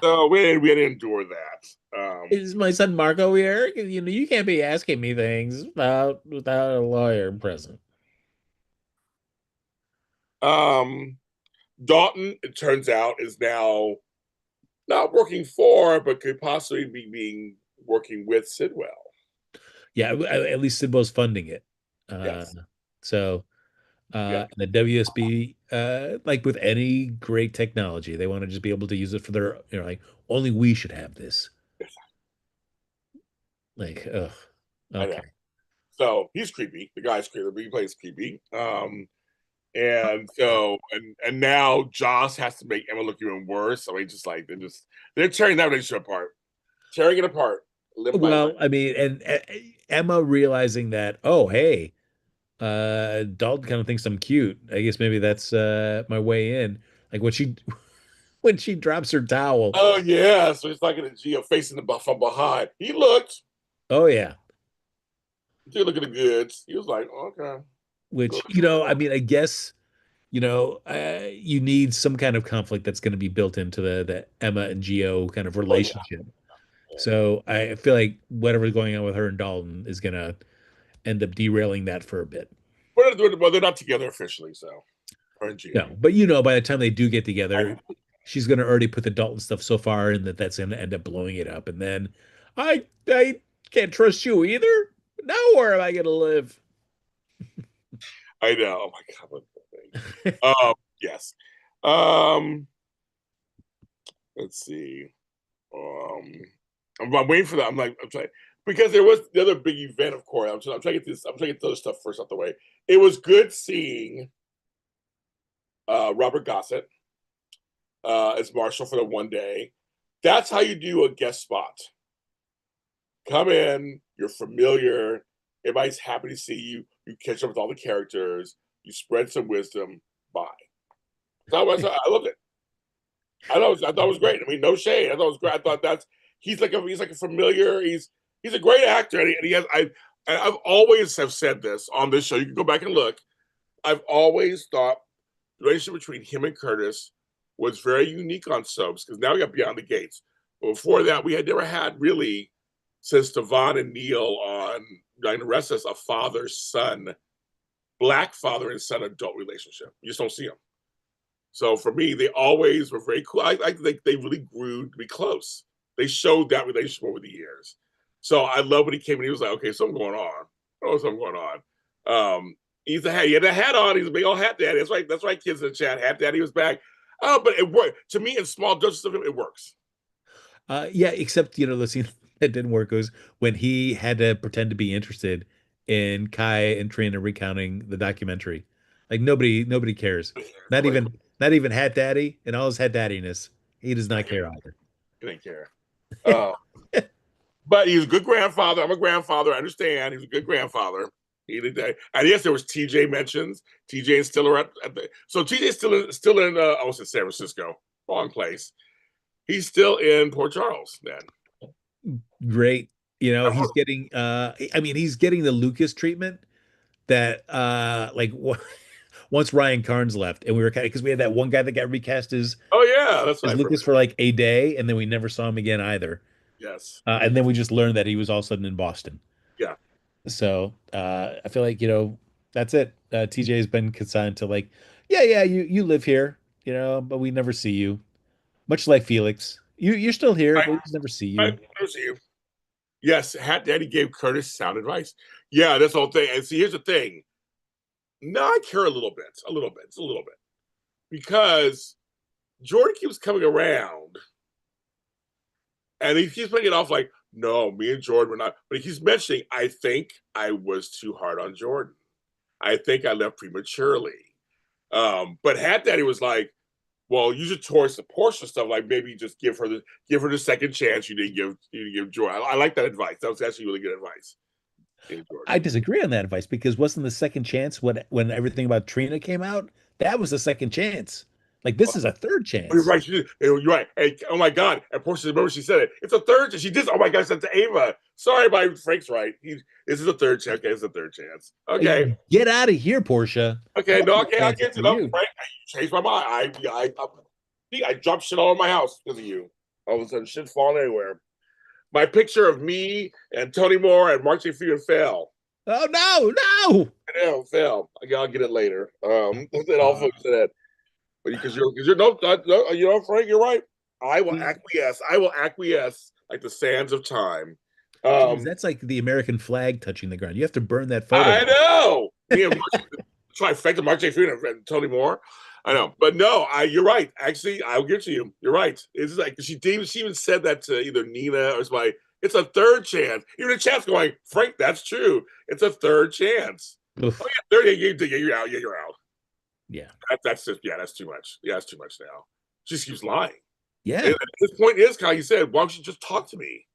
So we had to endure that. Is my son Marco here? You can't be asking me things without a lawyer present. Dalton, it turns out, is now not working for, but could possibly be being working with Sidwell. Yeah, at least Sidbo's funding it. Uh, Yes. so Yeah. and the WSB, like with any great technology, they want to just be able to use it for their, like only we should have this. Yes. Like, ugh, I know. okay. So he's creepy. The guy's creepy. He plays creepy. And so and now Joss has to make Emma look even worse. I mean, they're tearing that relationship apart, tearing it apart, limb by limb. Well, I mean, and Emma realizing that, oh, hey, Dalton kind of thinks I'm cute. I guess maybe that's my way in. Like when she when she drops her towel. Oh yeah, so he's like in a Geo facing the buff from behind. He looked. Oh yeah. He look at the goods. He was like, okay, Which, I mean, I guess, you need some kind of conflict that's going to be built into the Emma and Geo kind of oh yeah. relationship. So I feel like whatever's going on with her and Dalton is going to end up derailing that for a bit. Well, they're not together officially, so her and Geo. No, but by the time they do get I together, know. she's going to already put the Dalton stuff so far in that that's going to end up blowing it up. And then I can't trust you either. Now where am I going to live? I know. Oh my god, what the thing. Yes. Um, let's see. Um, I'm waiting for that. I'm trying because there was the other big event, of course. I'm trying to get this. I'm trying to get the other stuff first out the way. It was good seeing Robert Gossett as Marshall for the one day. That's how you do a guest spot. Come in, you're familiar. Everybody's happy to see you. You catch up with all the characters. You spread some wisdom. Bye. I loved it. I thought it was great. I mean, no shade. I thought it was great. I thought he's like a familiar. He's a great actor, and he has. I've always have said this on this show. You can go back and look. I've always thought the relationship between him and Curtis was very unique on soaps because now we got Beyond the Gates. But before that, we had never had really since Devon and Neil on Young and Restless a father son, black father and son adult relationship. You just don't see them. So for me, they always were very cool. I think they really grew to be close. They showed that relationship over the years. So I love when he came and he was like, okay, something going on. Oh, something going on. He's a hat. He had a hat on. He's a big old hat daddy. That's right. That's right, kids in the chat. Hat daddy was back. Oh, but it worked. To me, in small doses of him, it works. Yeah, except the scene that didn't work was when he had to pretend to be interested in Kai and Trina recounting the documentary. Like nobody cares. Not Nobody, even not even Hat Daddy and all his Hat Daddiness. He does not care either. he didn't care. Uh, but he's a good grandfather. I'm a grandfather. I understand. He's a good grandfather. He did that. And yes, there was TJ mentions. TJ is still around. So TJ is still in. I was in San Francisco. Wrong place. He's still in Port Charles. Then Great. He's getting I mean he's getting the Lucas treatment that once Ryan Carnes left and we were kind of because we had that one guy that got recast oh yeah, that's what as I've heard. Lucas for like a day and then we never saw him again either. Yes. And then we just learned that he was all of a sudden in Boston. Yeah. So I feel like, that's it. TJ has been consigned to like, yeah, you live here, but we never see you. Much like Felix. You're still here, but we just never see I you. never see you. Yes, Hat Daddy gave Curtis sound advice. Yeah, that's the whole thing. And see, here's the thing. No, I care a little bit, it's a little bit, because Jordan keeps coming around, and he keeps playing it off like, no, me and Jordan were not. But he keeps mentioning, I think I was too hard on Jordan. I think I left prematurely. But Hat Daddy was like, well, use it towards the Portia stuff. Like maybe just give her the second chance you didn't give Jordan. I like that advice. That was actually really good advice. I disagree on that advice because wasn't the second chance when everything about Trina came out? That was the second chance. Like this is a third You're chance. right. You're right. Hey, oh my God. And Portia, remember she said it. It's a third chance. She did. Oh my God, I said to Ava. Sorry, but Frank's right. This is a third chance. Okay, it's a third chance. Hey, Okay. get out of here, Portia. Okay. No, okay, I Chance get for it. No, you. Frank, I changed my mind. I dropped shit all over my house because of you. All of a sudden, shit falling everywhere. My picture of me and Tony Moore and Mark J. Freeman fell. Oh no. I know, fell. I'll get it later. Then I'll Uh, focus on that. But because you're no, Frank, you're right. I will acquiesce. I will acquiesce like the sands of time. Geez, that's like the American flag touching the ground. You have to burn that photo. I know. Me and trifecta, Mark J. Freeman and Tony Moore. I know, but no, you're right. Actually, I'll give to you. You're right. It's like she even said that to either Nina or somebody. It's a third chance. Even the chat's going, Frank, that's true. It's a third chance. Oof. Oh yeah, third. You're out. Yeah, you're out. Yeah. That's just that's too much. Yeah, that's too much now. She just keeps lying. Yeah. And his point is, Kyle, you said, why don't you just talk to me?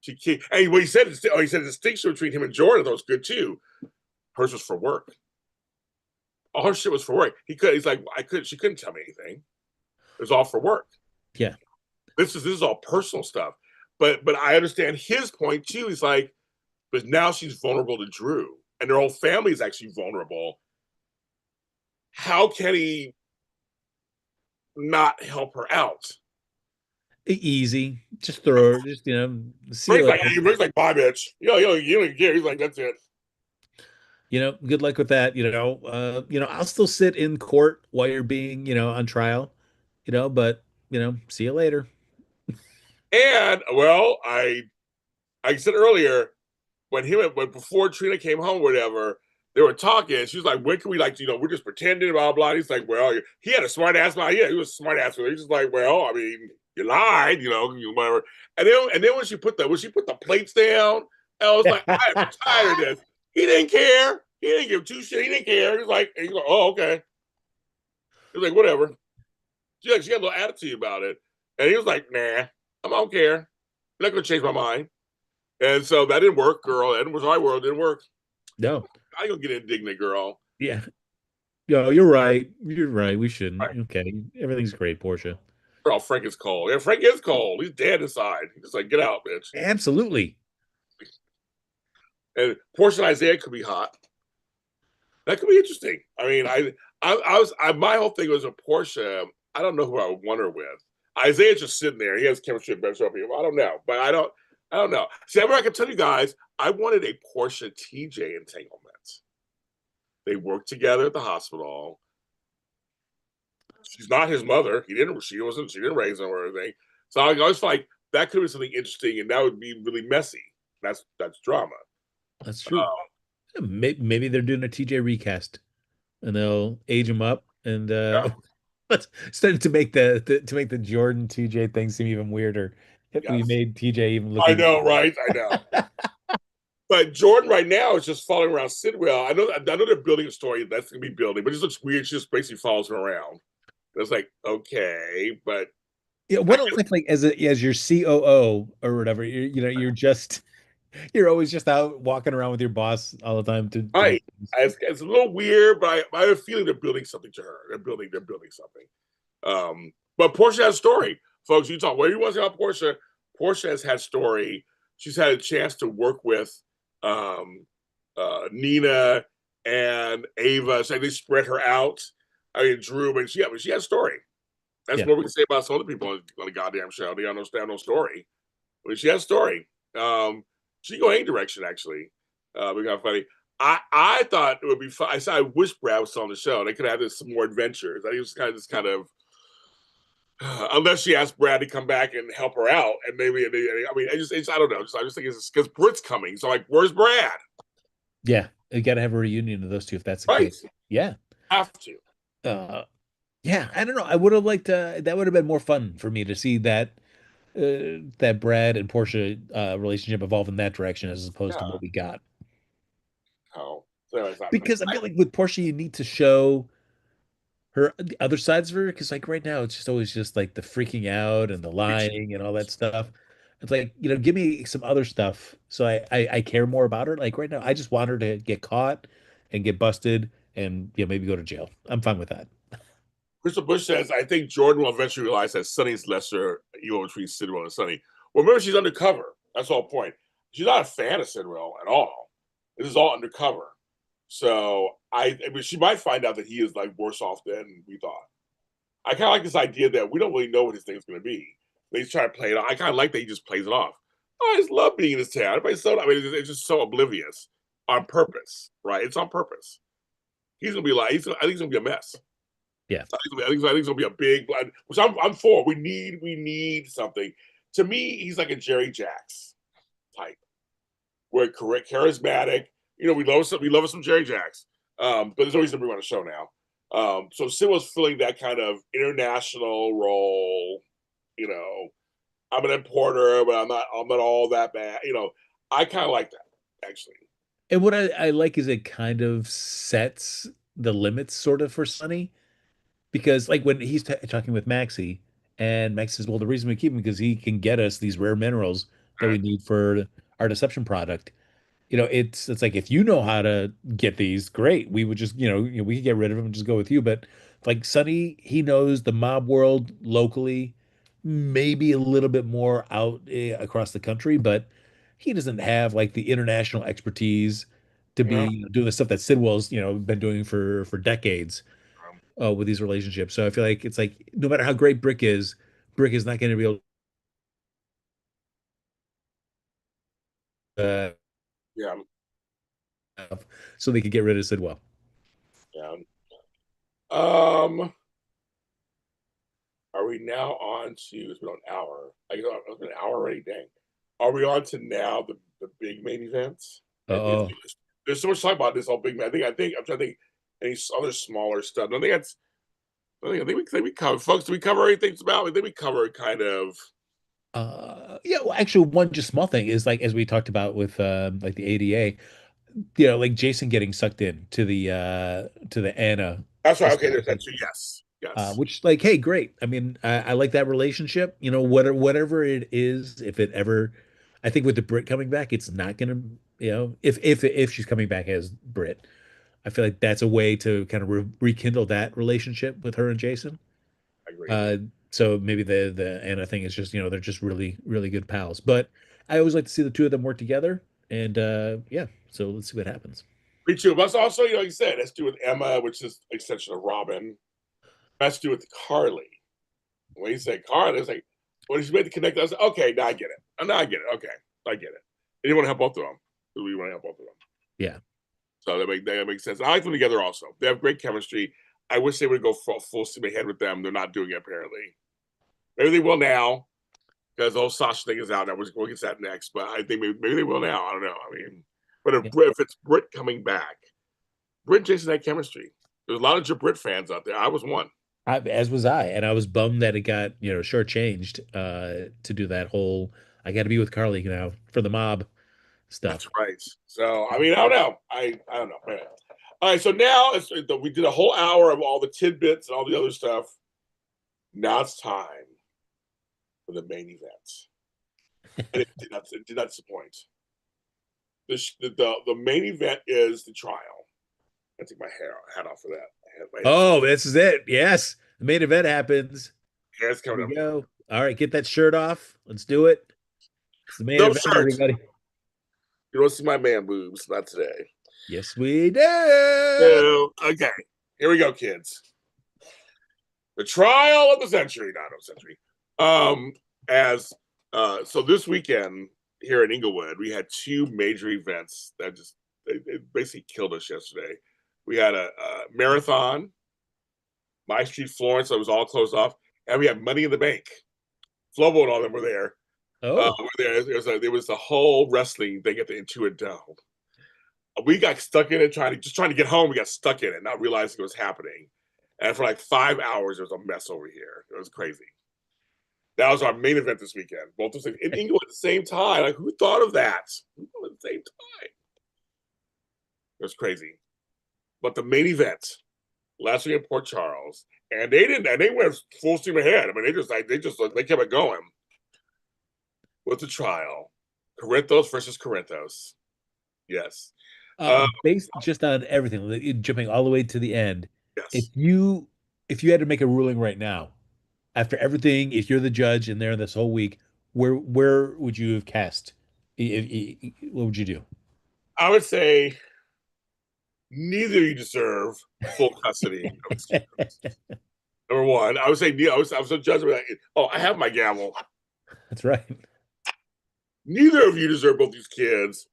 She can't. And what he said, he said the distinction between him and Jordan, that was good too. Hers was for work. All her shit was for work. He's like, she couldn't tell me anything. It was all for work. Yeah. This is all personal stuff. But I understand his point too. He's like, but now she's vulnerable to Drew, and their whole family is actually vulnerable. How can he not help her out? Easy. Just throw her. Just see you later. Rick's like, bye, bitch. You don't care. He's like, that's it. Good luck with that. I'll still sit in court while you're being, on trial, but see you later. And well, I said earlier, when before Trina came home, or whatever, they were talking. She was like, "When can we we're just pretending, blah blah." And he's like, "Well, he had a smart ass mind. Yeah, he was a smart ass with her." He's just like, "Well, I mean, you lied, whatever." And then when she put the plates down, I was like, "I'm tired of this." He didn't care. He didn't give two shit. He didn't care. He's like, "Oh, okay." He's like, "Whatever." She had a little attitude about it, and he was like, "Nah, I don't care. I'm not gonna change my mind." And so that didn't work, girl. That was my world. Didn't work. No. I gonna get indignant, girl. Yeah. You're right. You're right. We shouldn't. Right. Okay. Everything's great, Portia. Girl, Frank is cold. Yeah, Frank is cold. He's dead inside. He's like, get out, bitch. Absolutely. And Portia and Isaiah could be hot. That could be interesting. I mean, my whole thing was a Portia. I don't know who I would want her with. Isaiah's just sitting there. He has chemistry with Ben Sharpie. I don't know, but I don't know. See, I can tell you guys, I wanted a Portia TJ entanglement. They worked together at the hospital. She's not his mother. She didn't raise him or anything. So I always felt like that could be something interesting, and that would be really messy. That's drama. That's true. Uh, Maybe they're doing a TJ recast and they'll age him up and yeah, let's started to make the Jordan TJ thing seem even weirder. We yes, made TJ even look I even know, right? I know. But Jordan right now is just following around Sidwell. I know they're building a story that's gonna be building, but it just looks weird. She just basically follows him around. And it's like, okay, but Yeah, I what a life like as your COO or whatever. You're always just out walking around with your boss all the time to do right. things. It's a little weird, but I have a feeling they're building something to her. They're building something. But Portia has story, folks. You talk where you want to say about Portia. Portia has had story. She's had a chance to work with um, Nina and Ava. So they spread her out. I mean, Drew, but she has story. That's Yeah. what we can say about some other people on the goddamn show. They understand no story, but she has story. She can go any direction actually. We got funny. I thought it would be fun. I wish Brad was on the show. They could have this some more adventures. I think it was kind of unless she asked Brad to come back and help her out, and maybe I mean, I don't know. I just think it's because Brit's coming. So like, where's Brad? Yeah. You got to have a reunion of those two if that's the Right, case. Yeah. have to. Uh, yeah, I don't know. I would have liked that would have been more fun for me to see that Brad and Portia relationship evolve in that direction as opposed to Yeah. what we got. Oh, so anyways, Because I feel like with Portia, you need to show her the other sides of her. Because like right now, it's just always just like the freaking out and the lying and all that stuff. It's like, give me some other stuff so I care more about her. Like right now, I just want her to get caught and get busted and maybe go to jail. I'm fine with that. Crystal Bush says, I think Jordan will eventually realize that Sonny's lesser evil between Sidwell and Sonny. Well, remember, she's undercover. That's the whole point. She's not a fan of Sidwell at all. This is all undercover. So I mean, she might find out that he is like worse off than we thought. I kind of like this idea that we don't really know what his thing's going to be. They try to play it off. I kind of like that he just plays it off. Oh, I just love being in this town. Everybody's so, I mean, it's just so oblivious on purpose, right? It's on purpose. He's going to be like, I think he's going to be a mess. Yeah. I think it's gonna be a big, which I'm for. We need something. To me, he's like a Jerry Jacks type, where correct, charismatic. We love some Jerry Jacks, but there's always somebody on the show now. So Simo's filling that kind of international role. You know, I'm an importer, but I'm not all that bad. I kind of like that actually. And what I like is it kind of sets the limits sort of for Sonny because like when he's talking with Maxie and Max says, well, the reason we keep him because he can get us these rare minerals that we need for our deception product. It's like if you know how to get these, great. We would just, we could get rid of him and just go with you. But like Sonny, he knows the mob world locally, maybe a little bit more out across the country, but he doesn't have like the international expertise to be Yeah. doing the stuff that Sidwell's, been doing for decades with these relationships. So I feel like it's like no matter how great Brick is not going to be able to Yeah. so they could get rid of Sidwell. Yeah. Um, Are we now on to? It's been an hour. It's been an hour already. Dang. Are we on to now the big main events? And Oh, there's so much to talk about this whole big man. I think I'm trying to think any other smaller stuff. I think that's. I think we cover, folks. Do we cover everything it's about? I think we cover kind of. yeah, well, actually, one just small thing is like as we talked about with like the ADA, like Jason getting sucked in to the Anna That's right. Okay, there's that establishment, too. Yes, yes, which like, hey, great. I mean, I like that relationship. Whatever it is, if it ever, I think with the Brit coming back, it's not gonna, if she's coming back as Brit, I feel like that's a way to kind of rekindle that relationship with her and Jason. I agree. Uh, so maybe the Anna thing is just they're just really really good pals. But I always like to see the two of them work together, and yeah. So let's see what happens. Me too. But also, like you said, let's do with Emma, which is extension of Robin. Let's do with Carly. When he said Carly, it's like when she made the connect, I was like, okay, now I get it. Now I get it. Okay, I get it. And you want to help both of them. We want to help both of them. Yeah. So that makes sense. I like them together also. They have great chemistry. I wish they would go full steam ahead with them. They're not doing it apparently. Maybe they will now. because the whole Sasha thing is out. We'll get that next, but I think maybe they will now. I don't know. I mean, but Yeah. if it's Britt coming back, Britt and Jason had chemistry. There's a lot of Jabrit fans out there. I was one. As was I, and I was bummed that it got, shortchanged to do that whole I got to be with Carly now for the mob That's stuff. right. So I mean, I don't know. I don't know. Man. All right. So now we did a whole hour of all the tidbits and all the other stuff. Now it's time for the main event, and it did not disappoint. The main event is the trial. I take my hat off for that. Oh, this is it. Yes, the main event happens. Hair's Here coming we up. go. All right, get that shirt off. Let's do it. It's the main No event, shirt. everybody. You don't see my man boobs. Not today. Yes, we do. No. Okay. Here we go, kids. The trial of the century, not of century. As so this weekend here in Inglewood, we had two major events that just it basically killed us yesterday. We had a marathon, My Street Florence, that was all closed off, and we had Money in the Bank. Flobo and all them were there. Oh, There was a whole wrestling thing at the Intuit Dome. We got stuck in it trying to get home. We got stuck in it, not realizing it was happening. And for like 5 hours, there was a mess over here. It was crazy. That was our main event this weekend. Both of us in England at the same time. Like, who thought of that? At the same time. It was crazy. But the main event, last week in Port Charles, and they went full steam ahead. I mean, they kept it going. With the trial, Corinthos versus Corinthos. Yes. based just on everything, like, jumping all the way to the end. If Yes. you if you had to make a ruling right now, after everything, if you're the judge and there this whole week, where would you have cast? What would you do? I would say neither of you deserve full custody of these kids. Number one, I would say I was a judge. Like, oh, I have my gavel. That's right. Neither of you deserve both these kids.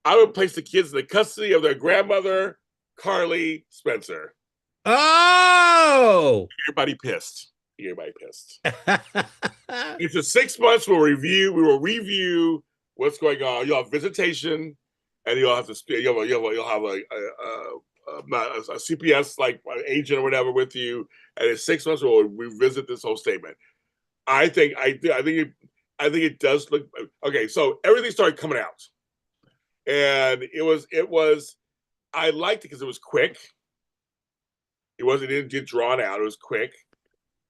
I would place the kids in the custody of their grandmother, Carly Spencer. Oh! Everybody pissed. Everybody pissed. It's a 6 months. We will review what's going on. You'll have visitation, and you'll have to speak. You'll have a CPS like agent or whatever with you. And in 6 months, we'll revisit this whole statement. I think it does look okay. So everything started coming out, and it was. I liked it because it was quick. It didn't get drawn out. It was quick.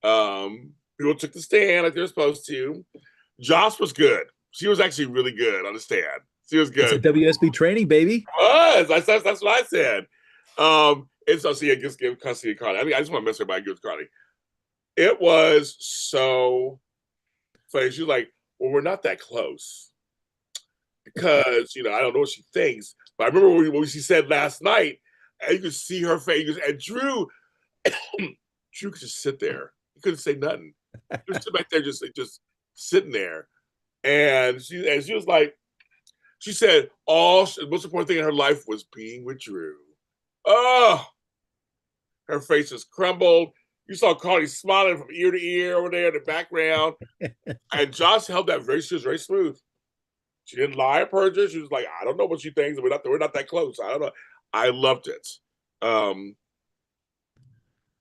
People took the stand like they're supposed to. Joss was good. She was actually really good on the stand. She was It's a good. WSB training, baby. That's what I said. And so see, I just give custody to Carly. I mean, I just want to mess her by give Carly. It was so funny. She was like, "Well, we're not that close because I don't know what she thinks." But I remember what she said last night, and you could see her face. And Drew could just sit there. He couldn't say nothing. He was back there, just sitting there. And she was like, she said, the most important thing in her life was being with Drew. Oh, her face just crumbled. You saw Carly smiling from ear to ear over there in the background. And Josh held that she was very smooth. She didn't lie or perjure. She was like, I don't know what she thinks. We're not that close. I don't know. I loved it.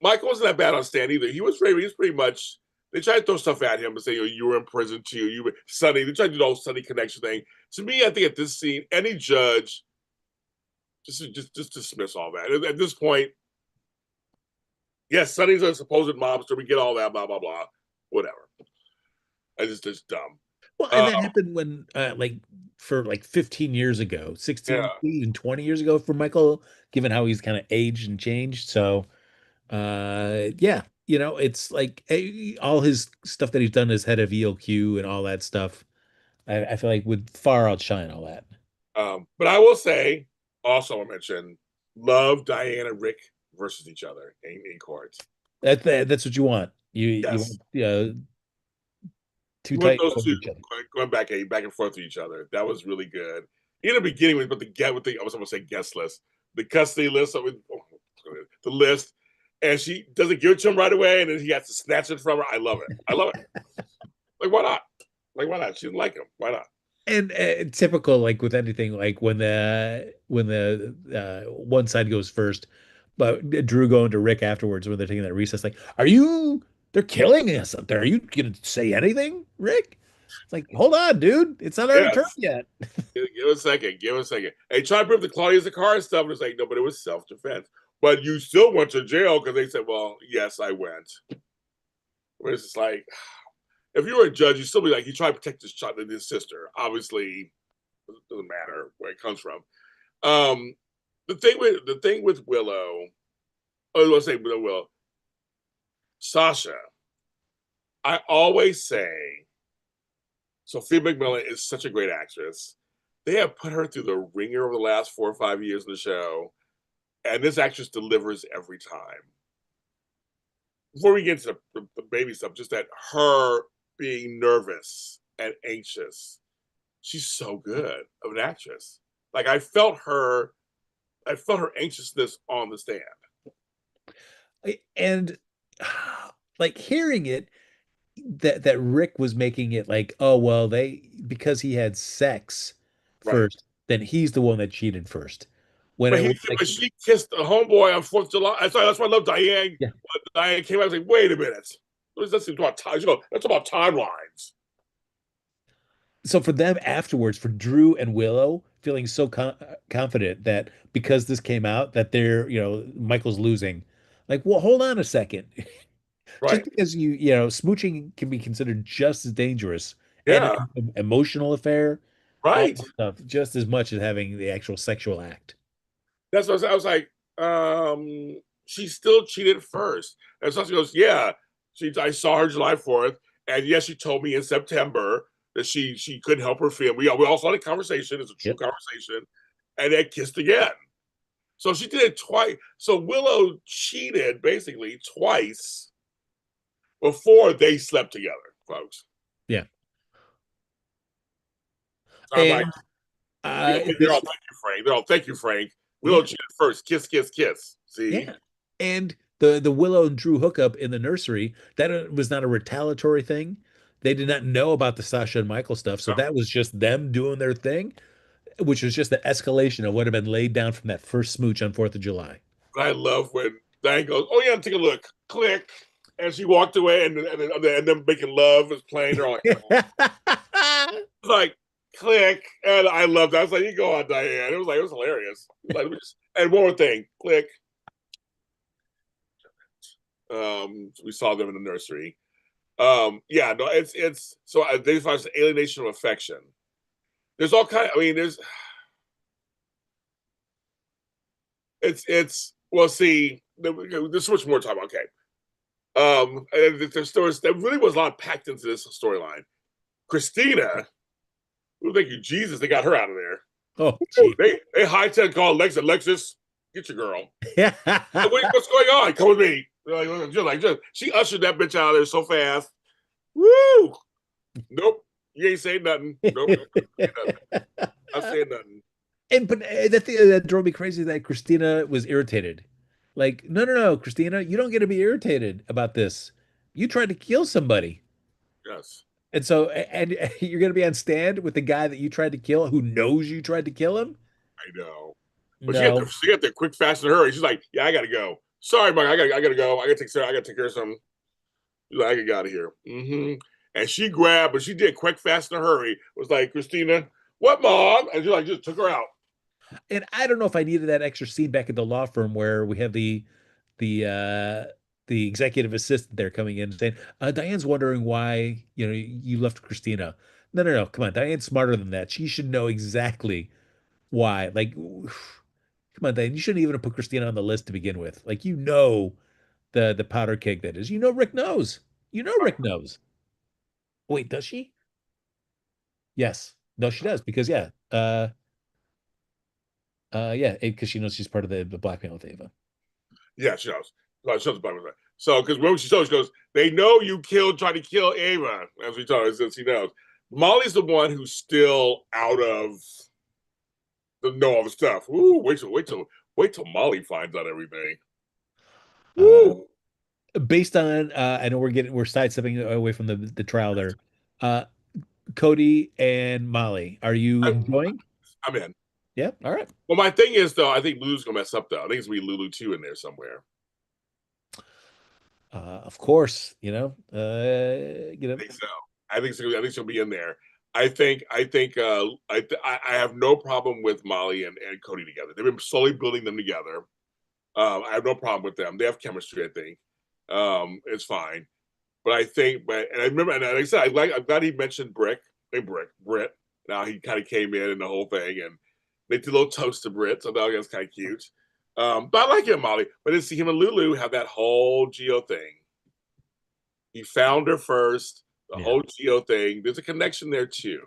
Michael wasn't that bad on stand either. He was pretty much. They tried to throw stuff at him and say, you were in prison too. You were Sonny. They tried to do the whole Sonny connection thing. To me, I think at this scene, any judge just dismiss all that. At this point, yes, Sonny's a supposed mobster. We get all that, blah blah blah, whatever. I just dumb. Well, and that happened when, for like 15 years ago, 16, Yeah. even 20 years ago for Michael, given how he's kind of aged and changed. So, yeah, it's like all his stuff that he's done as head of ELQ and all that stuff, I feel like would far outshine all that. But I will say, also I mentioned, love Diane and Rick versus each other in court. That's what you want. You Yes. want two You want titans those over two each other. going back and forth to each other. That was really good. In the beginning, I was going to say guest list, the custody list, the list, and she doesn't give it to him right away, and then he has to snatch it from her. I love it. Like, why not? Like, why not? She didn't like him. Why not? And typical, like with anything, like when the one side goes first, but Drew going to Rick afterwards when they're taking that recess, like, are you? They're killing us up there. Are you gonna say anything, Rick? It's like, hold on, dude. It's not our turn Yes. yet. Give it a second. Give it a second. Hey, try to prove the Claudia's a car and stuff. And it's like, no, but it was self defense. But you still went to jail because they said, well, yes, I went. Where it's just like, if you were a judge, you'd still be like, he tried to protect his child and his sister. Obviously, it doesn't matter where it comes from. Um, the thing with Willow, oh, let's say Willow, Sasha. I always say Sophia McMillan is such a great actress. They have put her through the ringer over the last 4 or 5 years in the show, and this actress delivers every time. Before we get into the baby stuff, just that her being nervous and anxious, she's so good of an actress. Like I felt her anxiousness on the stand. And like hearing it, that Rick was making it like, oh well, they because he had sex Right. first, then he's the one that cheated first. When But it he, was like, but she kissed a homeboy on 4th of July. That's why I love Diane. yeah. When Diane came out, I was like, wait a minute. That's about time. That's about timelines. So for them afterwards, for Drew and Willow feeling so confident that because this came out that they're, Michael's losing. Like, well, hold on a second. Just Right. because smooching can be considered just as dangerous and Yeah. an emotional affair, all Right. that stuff, just as much as having the actual sexual act. That's what I was like. She still cheated first, and so she goes, "Yeah, I saw her July 4th, and yes, she told me in September that she couldn't help her feeling. We all had a conversation. It's a true Yep. conversation, and they kissed again. So she did it twice. So Willow cheated basically twice before they slept together, folks. Yeah. So I'm like, And they're all this, thank you, Frank. They're all thank you, Frank. Willow yeah, cheated first. Kiss, kiss, kiss. See, yeah. And the Willow and Drew hookup in the nursery, that was not a retaliatory thing. They did not know about the Sasha and Michael stuff, so no. that was just them doing their thing, which was just the escalation of what had been laid down from that first smooch on 4th of July. I love when Diane goes, "Oh yeah, take a look." Click, and she walked away, and them making love is playing. They're all like click, and I love that. I was like, "You go on, Diane." It was hilarious. Like, and one more thing, click. We saw them in the nursery. Yeah, no, it's so they find alienation of affection. There's all kind of. I mean, it's well, see, there's so much more to talk about. Okay. There really was a lot packed into this storyline. Christina, oh, thank you, Jesus, they got her out of there. Oh, Ooh, gee. they high tech call Alexis, get your girl. Yeah. What's going on? Come with me. She ushered that bitch out of there so fast. Woo! Nope, you ain't saying nothing. Nope, I said nothing. And but the thing that drove me crazy is that Christina was irritated. Like, no, no, no, Christina, you don't get to be irritated about this. You tried to kill somebody. Yes, And so, and you're going to be on stand with the guy that you tried to kill who knows you tried to kill him? I know. But No. she got there quick, fast, and hurry. She's like, yeah, I gotta go. Sorry, Mike, I gotta go. I gotta take care of something. She's like, I gotta get out of here. And she grabbed, but she did quick, fast, in a hurry. Was like, Christina, what, mom? And she like just took her out. And I don't know if I needed that extra scene back at the law firm where we have the uh the executive assistant there coming in and saying, Diane's wondering why, you left Christina. No, no, no. Come on. Diane's smarter than that. She should know exactly why. Like, come on, Diane. You shouldn't even have put Christina on the list to begin with. Like, the powder keg that is. Rick knows. Right. Rick knows. Wait, does she? Yes. No, she does, because yeah. Yeah, because she knows she's part of the blackmail with Ava. Yeah, she knows. So, because when she told, she goes, they know you tried to kill Ava, as we told her, since he knows. Molly's the one who's still out of the know all the stuff. Ooh, wait till Molly finds out everything. Uh, Ooh. Based on I know we're sidestepping away from the trial there. Uh, Cody and Molly. Are you I, enjoying? I'm in. Yeah. All right. Well, my thing is though, I think Lulu's gonna mess up though. I think it's gonna be Lulu 2 in there somewhere. Of course, I think so. I think so. I think she'll be in there. I have no problem with Molly and Cody together. They've been slowly building them together. I have no problem with them. They have chemistry, I think. It's fine. But I think, and I remember, and like I said, I'm glad he mentioned Britt. Now he kind of came in and the whole thing, and they did a little toast to Britt, so that was kind of cute. But I like him, Molly. But then see him and Lulu have that whole Geo thing. He found her first, the Yeah. whole Geo thing. There's a connection there too.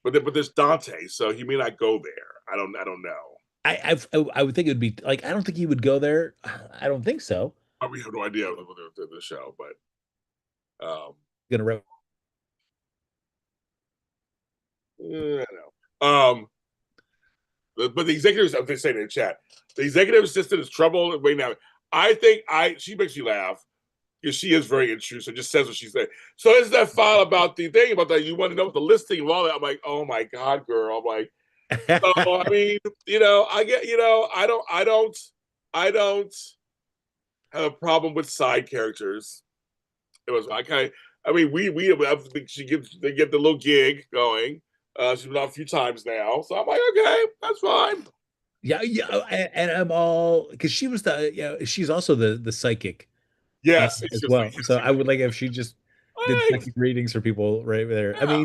But there's Dante, so he may not go there. I don't know. I would think it would be like I don't think he would go there. I don't think so. We have no idea of the show, but Gonna re- I don't know. But the executives, I'm just saying in the chat, the executive assistant is trouble right now. I think she makes you laugh because she is very intrusive. Just says what she said. So there's that file about the thing about that. You want to know what the listing of all that. I'm like, oh my god, girl. I'm like, so I mean, I get, I don't have a problem with side characters. It was I kind of, I mean, I think they get the little gig going. She's been on a few times now, so I'm like, okay, that's fine. Yeah, yeah, and I'm all because she was she's also the psychic Yes, it's as just like well. So I would like if she just did like, psychic readings for people right there. I yeah.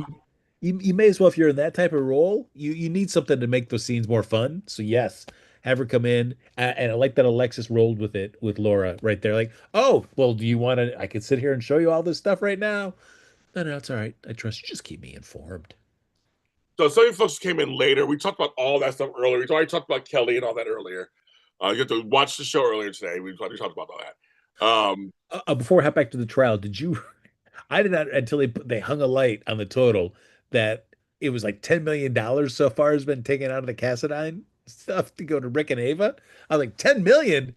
mean, you may as well if you're in that type of role, you need something to make those scenes more fun. So yes, have her come in, and I like that Alexis rolled with it with Laura right there. Like, oh, well, do you want to? I could sit here and show you all this stuff right now. No, no, it's all right. I trust you. Just keep me informed. So some of you folks came in later. We talked about all that stuff earlier. We already talked about Kelly and all that earlier. You have to watch the show earlier today. We talked about all that. Before I hop back to the trial, did you? I did not until they hung a light on the total that it was like $10 million so far has been taken out of the Cassadine stuff to go to Rick and Ava. I was like 10 million.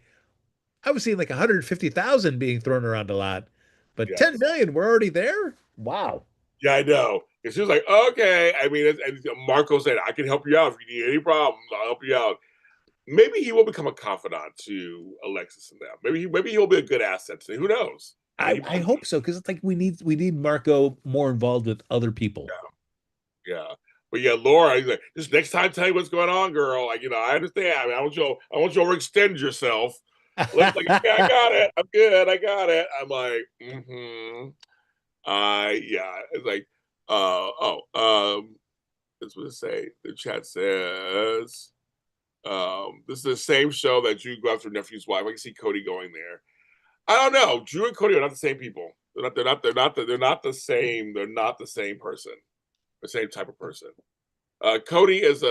I was seeing like 150,000 being thrown around a lot, but 10 yes. million, we're already there. Wow. Yeah, I know. And she was like, okay. I mean, and Marco said, I can help you out if you need any problems. I'll help you out. Maybe he will become a confidant to Alexis and them. Maybe he'll be a good asset to. Who knows? I hope so because it's like we need Marco more involved with other people. Yeah. But yeah, Laura, he's like, just next time, tell you what's going on, girl. Like, I understand. I mean, I want you to overextend yourself. Like, yeah, I got it. I'm good. I got it. I'm like, yeah. It's like, this was say. The chat says, this is the same show that Drew go after nephew's wife. I can see Cody going there. I don't know. Drew and Cody are not the same people. They're not the same. They're not the same person. The same type of person. Cody is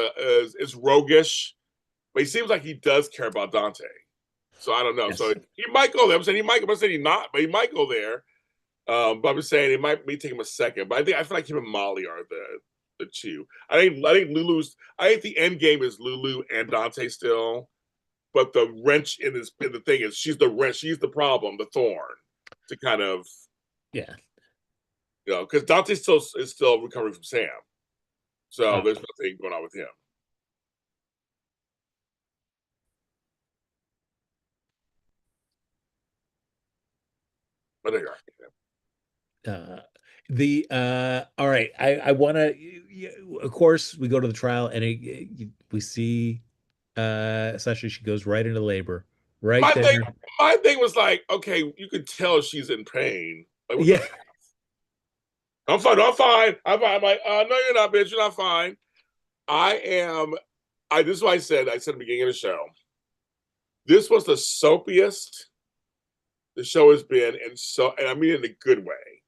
roguish, but he seems like he does care about Dante. So I don't know. So Yes. he might go there. I'm saying he might. I'm saying he's not, but he might go there. But I'm saying it might take him a second. But I feel like him and Molly are the two. I think the end game is Lulu and Dante still. But the wrench in the thing is she's the wrench. She's the problem, the thorn, to kind of Yeah. because Dante is still recovering from Sam. So Uh, there's nothing going on with him. But there you are. uh, the all right. I want to. Of course, we go to the trial and we see Sasha. She goes right into labor, right My there. thing, my thing was like, okay, you could tell she's in pain. Like, what the Yeah. heck? I'm fine. I'm fine. I'm fine. I'm like, no, you're not, bitch. You're not fine. I am. This is what I said. I said at the beginning of the show. This was the soapiest the show has been, and I mean in a good way,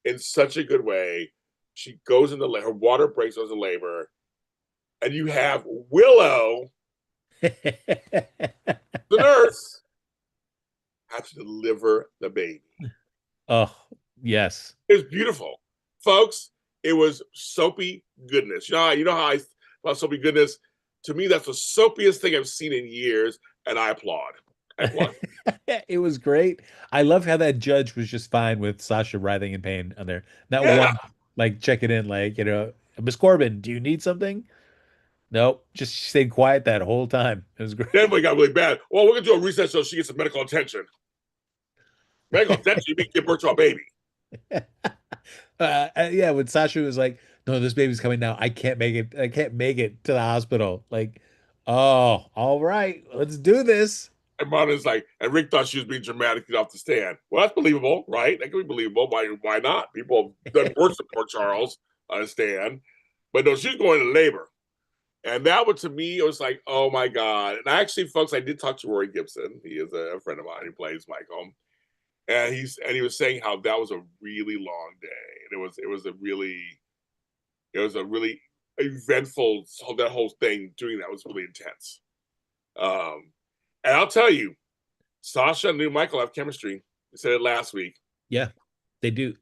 in such a good way. She goes into her water breaks, goes into labor, and you have Willow, the nurse, have to deliver the baby. Oh, yes. It was beautiful, folks. It was soapy goodness. You know how I about soapy goodness. To me, that's the soapiest thing I've seen in years, and I applaud. I won. It was great. I love how that judge was just fine with Sasha writhing in pain on there. Not Yeah. one like checking in, like, Miss Corbin, do you need something? Nope. Just stayed quiet that whole time. It was great. Then we got really bad. Well, we're gonna do a reset so she gets some medical attention. Medical attention, you mean give birth to a baby. Yeah, when Sasha was like, "No, this baby's coming now. I can't make it. I can't make it to the hospital." Like, oh, all right, let's do this. And Mona's like, and Rick thought she was being dramatic off the stand. Well, that's believable, right? That can be believable. Why not? People have done worse than poor Charles on a stand. But no, she's going to labor. And that one to me, it was like, oh my God. And actually, folks, I did talk to Rory Gibson. He is a friend of mine. He plays Michael. And he was saying how that was a really long day. And it was a really eventful, so that whole thing doing that was really intense. Um, and I'll tell you, Sasha and new Michael have chemistry. I said it last week. Yeah, they do.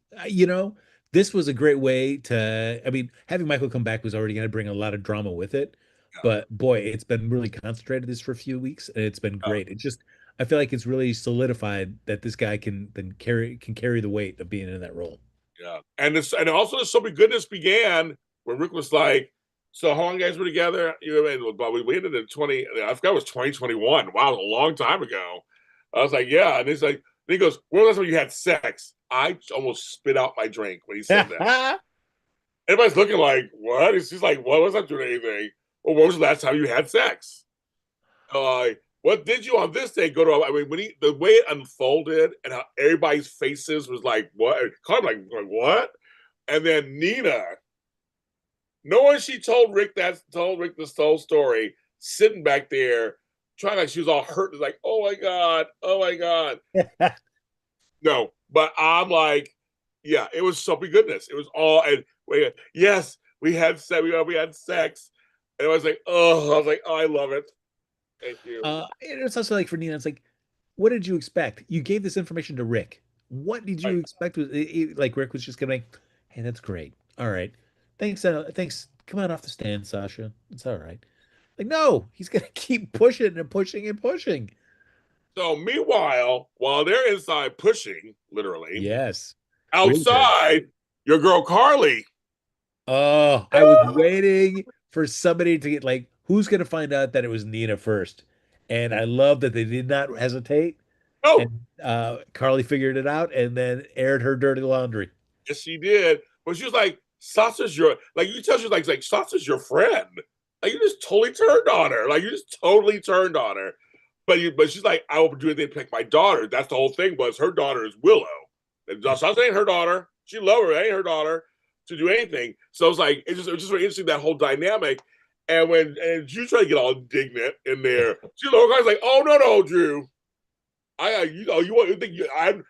This was a great way to. I mean, having Michael come back was already going to bring a lot of drama with it, Yeah. but boy, it's been really concentrated this for a few weeks, and it's been Uh, great. It just, I feel like it's really solidified that this guy can carry the weight of being in that role. yeah. And also the so goodness began when Rick was like, so how long you guys were together? You know, but we ended in 20, I forgot it was 2021. Wow, it was a long time ago. I was like, yeah. And he's like, and he goes, when was the last time you had sex? I almost spit out my drink when he said that. Everybody's looking like, what? She's like, what was I doing anything? Well, when was the last time you had sex? What did you on this day go to? I mean, the way it unfolded and how everybody's faces was like, what? Kind of like what? And then Nina, knowing she told Rick this whole story, sitting back there, trying like she was all hurt, like, oh my god. No, but I'm like, yeah, it was soapy goodness. It was all and wait, yes, we had sex, and I was like, oh, I love it. Thank you. And it's also like for Nina, it's like, what did you expect? You gave this information to Rick. What did Right. you expect? Like Rick was just gonna be, hey, that's great. All right. Thanks. Come on off the stand, Sasha. It's all right. Like, no, he's gonna keep pushing and pushing and pushing. So meanwhile, while they're inside pushing, literally, Yes. Wheelchair. outside, your girl Carly. Oh, I was waiting for somebody to get like, who's gonna find out that it was Nina first? And I love that they did not hesitate. Oh, And Carly figured it out and then aired her dirty laundry. yes, she did. But she was like, Sasha's your like you tell she's like Sasha's your friend. Like you just totally turned on her. Like you just totally turned on her. But she's like, I will do anything to protect my daughter. That's the whole thing. Was her daughter is Willow. And Sasha ain't her daughter. She love her. It ain't her daughter to do anything. So it's like it was just very interesting that whole dynamic. And Drew tried to get all indignant in there. She's like, oh no, Drew. You think I'm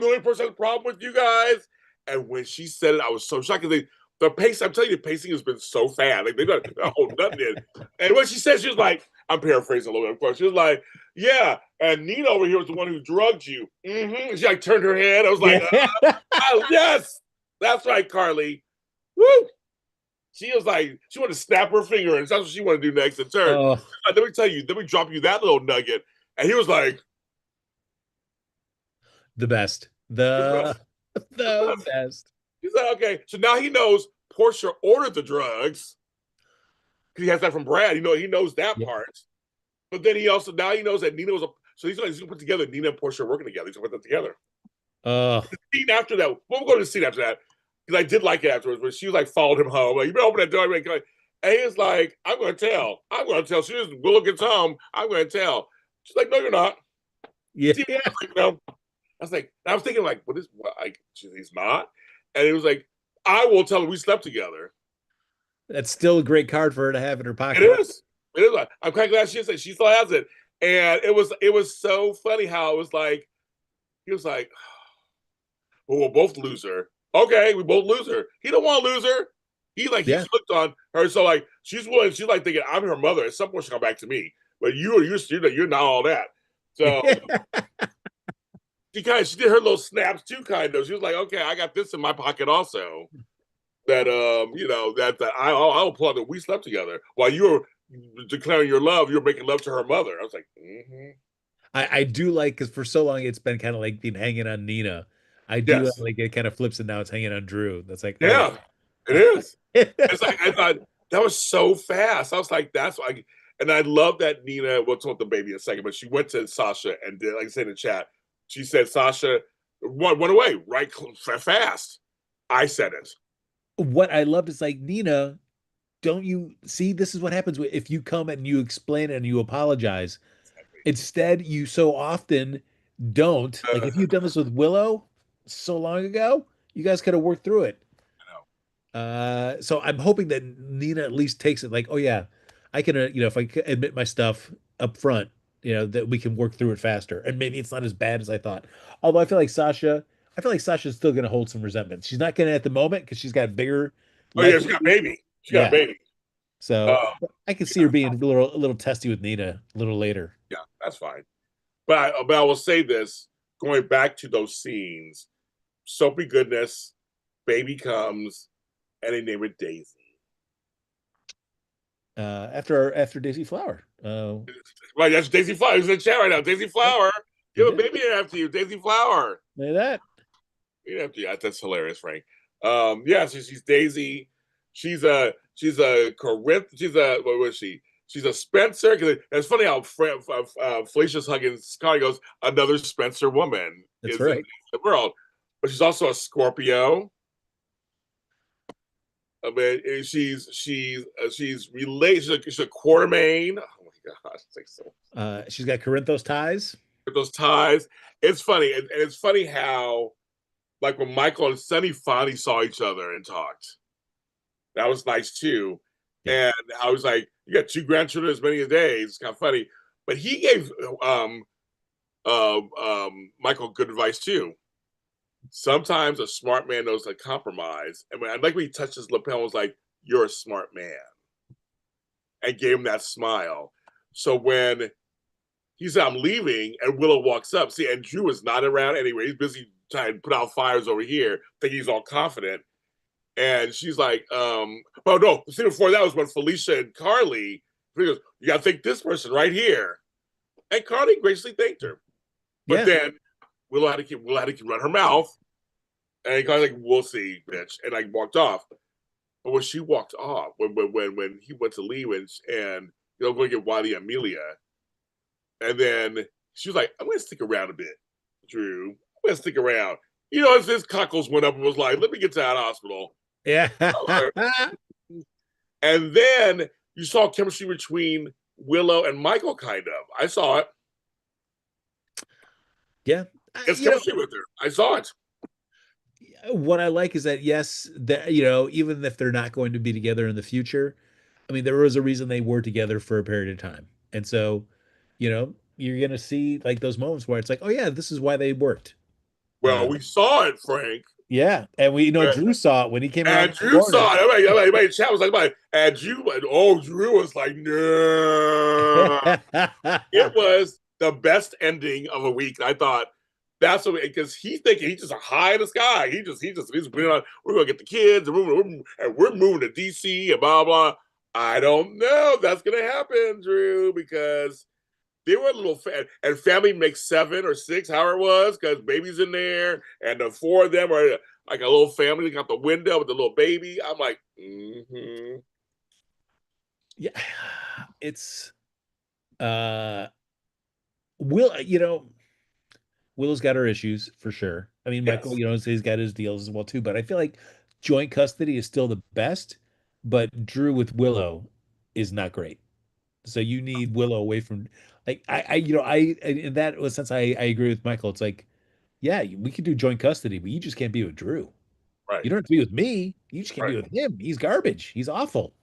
the only person that has a problem with you guys? And when she said it, I was so shocked. The pace, I'm telling you, the pacing has been so fast. Like they got a whole nothing in. And when she said, she was like, I'm paraphrasing a little bit, of course. She was like, yeah, and Nina over here was the one who drugged you. Mm-hmm. She like turned her head. I was like, Yeah. oh, yes, that's right, Carly. Woo! She was like, she wanted to snap her finger, and that's what she wanted to do next in turn. Oh, Let me tell you, let me drop you that little nugget. And he was like, the best. the The best, the the best. best. He's like, okay. So now he knows Portia ordered the drugs because he has that from Brad. He knows that Yeah. part. But then now he knows that Nina was so he's gonna put together Nina and Portia working together. He's gonna put that together. Oh, The scene after that, we'll go to the scene after that because I did like it afterwards. When she was like followed him home, like you better open that door. And he was like, I'm gonna tell. I'm gonna tell. As soon as Willow gets home, I'm gonna tell. She's like, no, you're not. yeah. See, no. I was thinking like, like he's not, and it was like, I will tell him we slept together. That's still a great card for her to have in her It pocket. is. It is. I'm quite glad she still has it. And it was so funny how it was like he was like, well, we'll both lose her. Okay, we both lose her. He don't want to lose her. He's Yeah. hooked on her. So like she's willing. She's like thinking I'm her mother. At some point she'll come back to me. But you're not all that. So she did her little snaps too. Kind of. She was like, okay, I got this in my pocket also. That that I'll pull out that we slept together while you were declaring your love. You're making love to her mother. I was like, mm-hmm. I do like because for so long it's been kind of like been hanging on Nina. I do Yes. like it kind of flips and now it's hanging on Drew. That's like, all right. Yeah, it is. It's like I thought that was so fast. I was like, that's like, and I love that Nina. We'll talk the baby in a second, but she went to Sasha and did, like I said in the chat, she said Sasha went away right fast. I said it. What I loved is like Nina, don't you see this is what happens if you come and you explain and you apologize. Instead, you so often don't. Like if you'd done this with Willow so long ago, you guys could have worked through it. I know. So I'm hoping that Nina at least takes it like, oh yeah, I can, if I admit my stuff up front, that we can work through it faster. And maybe it's not as bad as I thought. Although I feel like Sasha's still going to hold some resentment. She's not going to at the moment because she's got bigger Oh life yeah, she got a issues. baby. She got a Yeah. baby. So Uh, I can see yeah, her being a little testy with Nina a little later. yeah, that's fine. But I will say this: going back to those scenes, soapy goodness, baby comes, and they name it Daisy. After Daisy Flower. Right, that's Daisy Flower. Who's in the chat right now? Daisy Flower. He You have a did. baby after you, Daisy Flower. Look at that. You have to, yeah, that's hilarious, Frank. Yeah, so she's Daisy. She's a Corinth. She's a what was she? She's a Spencer. Cause it's funny how Felicia's hugging Scotty goes, another Spencer woman That's is in right. the world, but she's also a Scorpio. I mean, she's related. She's a Quartermain. Oh my gosh, it's like so She's got Corinthos ties. with those ties. It's funny, and it's funny how like when Michael and Sunny finally saw each other and talked. That was nice too. Yeah. And I was like, you got two grandchildren as many a day. It's kind of funny. But he gave Michael good advice too. Sometimes a smart man knows how to compromise. And I like when he touched his lapel and was like, you're a smart man. And gave him that smile. So when he said, I'm leaving, and Willow walks up, see, and Drew is not around anyway. He's busy trying to put out fires over here, thinking he's all confident. And she's like, oh no, the scene before that was when Felicia and Carly, he goes, you gotta thank this person right here. And Carly graciously thanked her. But Yeah. then Willow had to run her mouth. And Carly's like, we'll see, bitch. And like walked off. But when she walked off, when he went to leave and going to get Wiley and Amelia, and then she was like, I'm gonna stick around a bit, Drew. I'm gonna stick around. As his cockles went up and was like, let me get to that hospital. Yeah. And then you saw chemistry between Willow and Michael, kind of. I saw it. Yeah. It's chemistry with her. I saw it. What I like is that yes, that even if they're not going to be together in the future, I mean, there was a reason they were together for a period of time. And so, you're gonna see like those moments where it's like, oh yeah, this is why they worked. Well, we saw it, Frank. Yeah, and we Drew saw it when he came around And the Drew corner. saw it. Everybody chat was like, and Drew was like, no. It was the best ending of a week. I thought that's what because he's thinking he's just high in the sky. He's been on. We're gonna get the kids and we're moving to DC and blah blah. I don't know if that's gonna happen, Drew, because they were a little and family makes 7 or 6, however it was, because baby's in there, and the four of them are like a little family. They got the window with the little baby. I'm like, Yeah, it's Will. Willow's got her issues for sure. I mean, Michael, yes, he's got his deals as well too. But I feel like joint custody is still the best. But Drew with Willow is not great. So you need Willow away from like in that sense I agree with Michael. It's like, yeah, we could do joint custody, but you just can't be with Drew. right, You don't have to be with me. You just can't right. be with him. He's garbage. He's awful.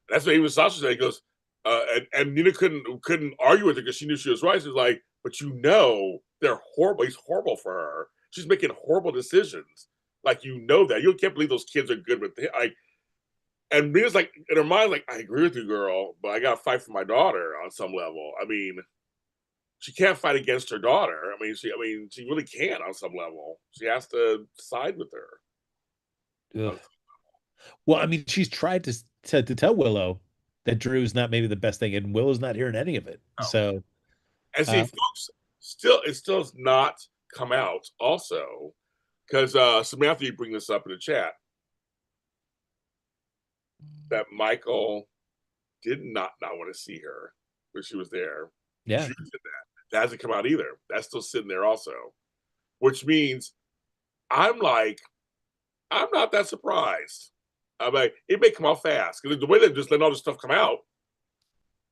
That's what even Sasha said. He goes, and Nina couldn't argue with her because she knew she was right. She's like, but they're horrible. He's horrible for her. She's making horrible decisions. Like that. You can't believe those kids are good with him. And Nina's like in her mind, like, I agree with you, girl, but I gotta fight for my daughter on some level. I mean, she can't fight against her daughter. She really can't on some level. She has to side with her. Ugh. Well, I mean, she's tried to tell Willow that Drew's not maybe the best thing, and Willow's not hearing any of it. No. So And see, Uh, folks, it still has not come out. Also, because Samantha, you bring this up in the chat that Michael did not want to see her when she was there. yeah, Drew did that. That hasn't come out either. That's still sitting there also, which means I'm like, I'm not that surprised. I'm like, it may come out fast because the way they just letting all this stuff come out.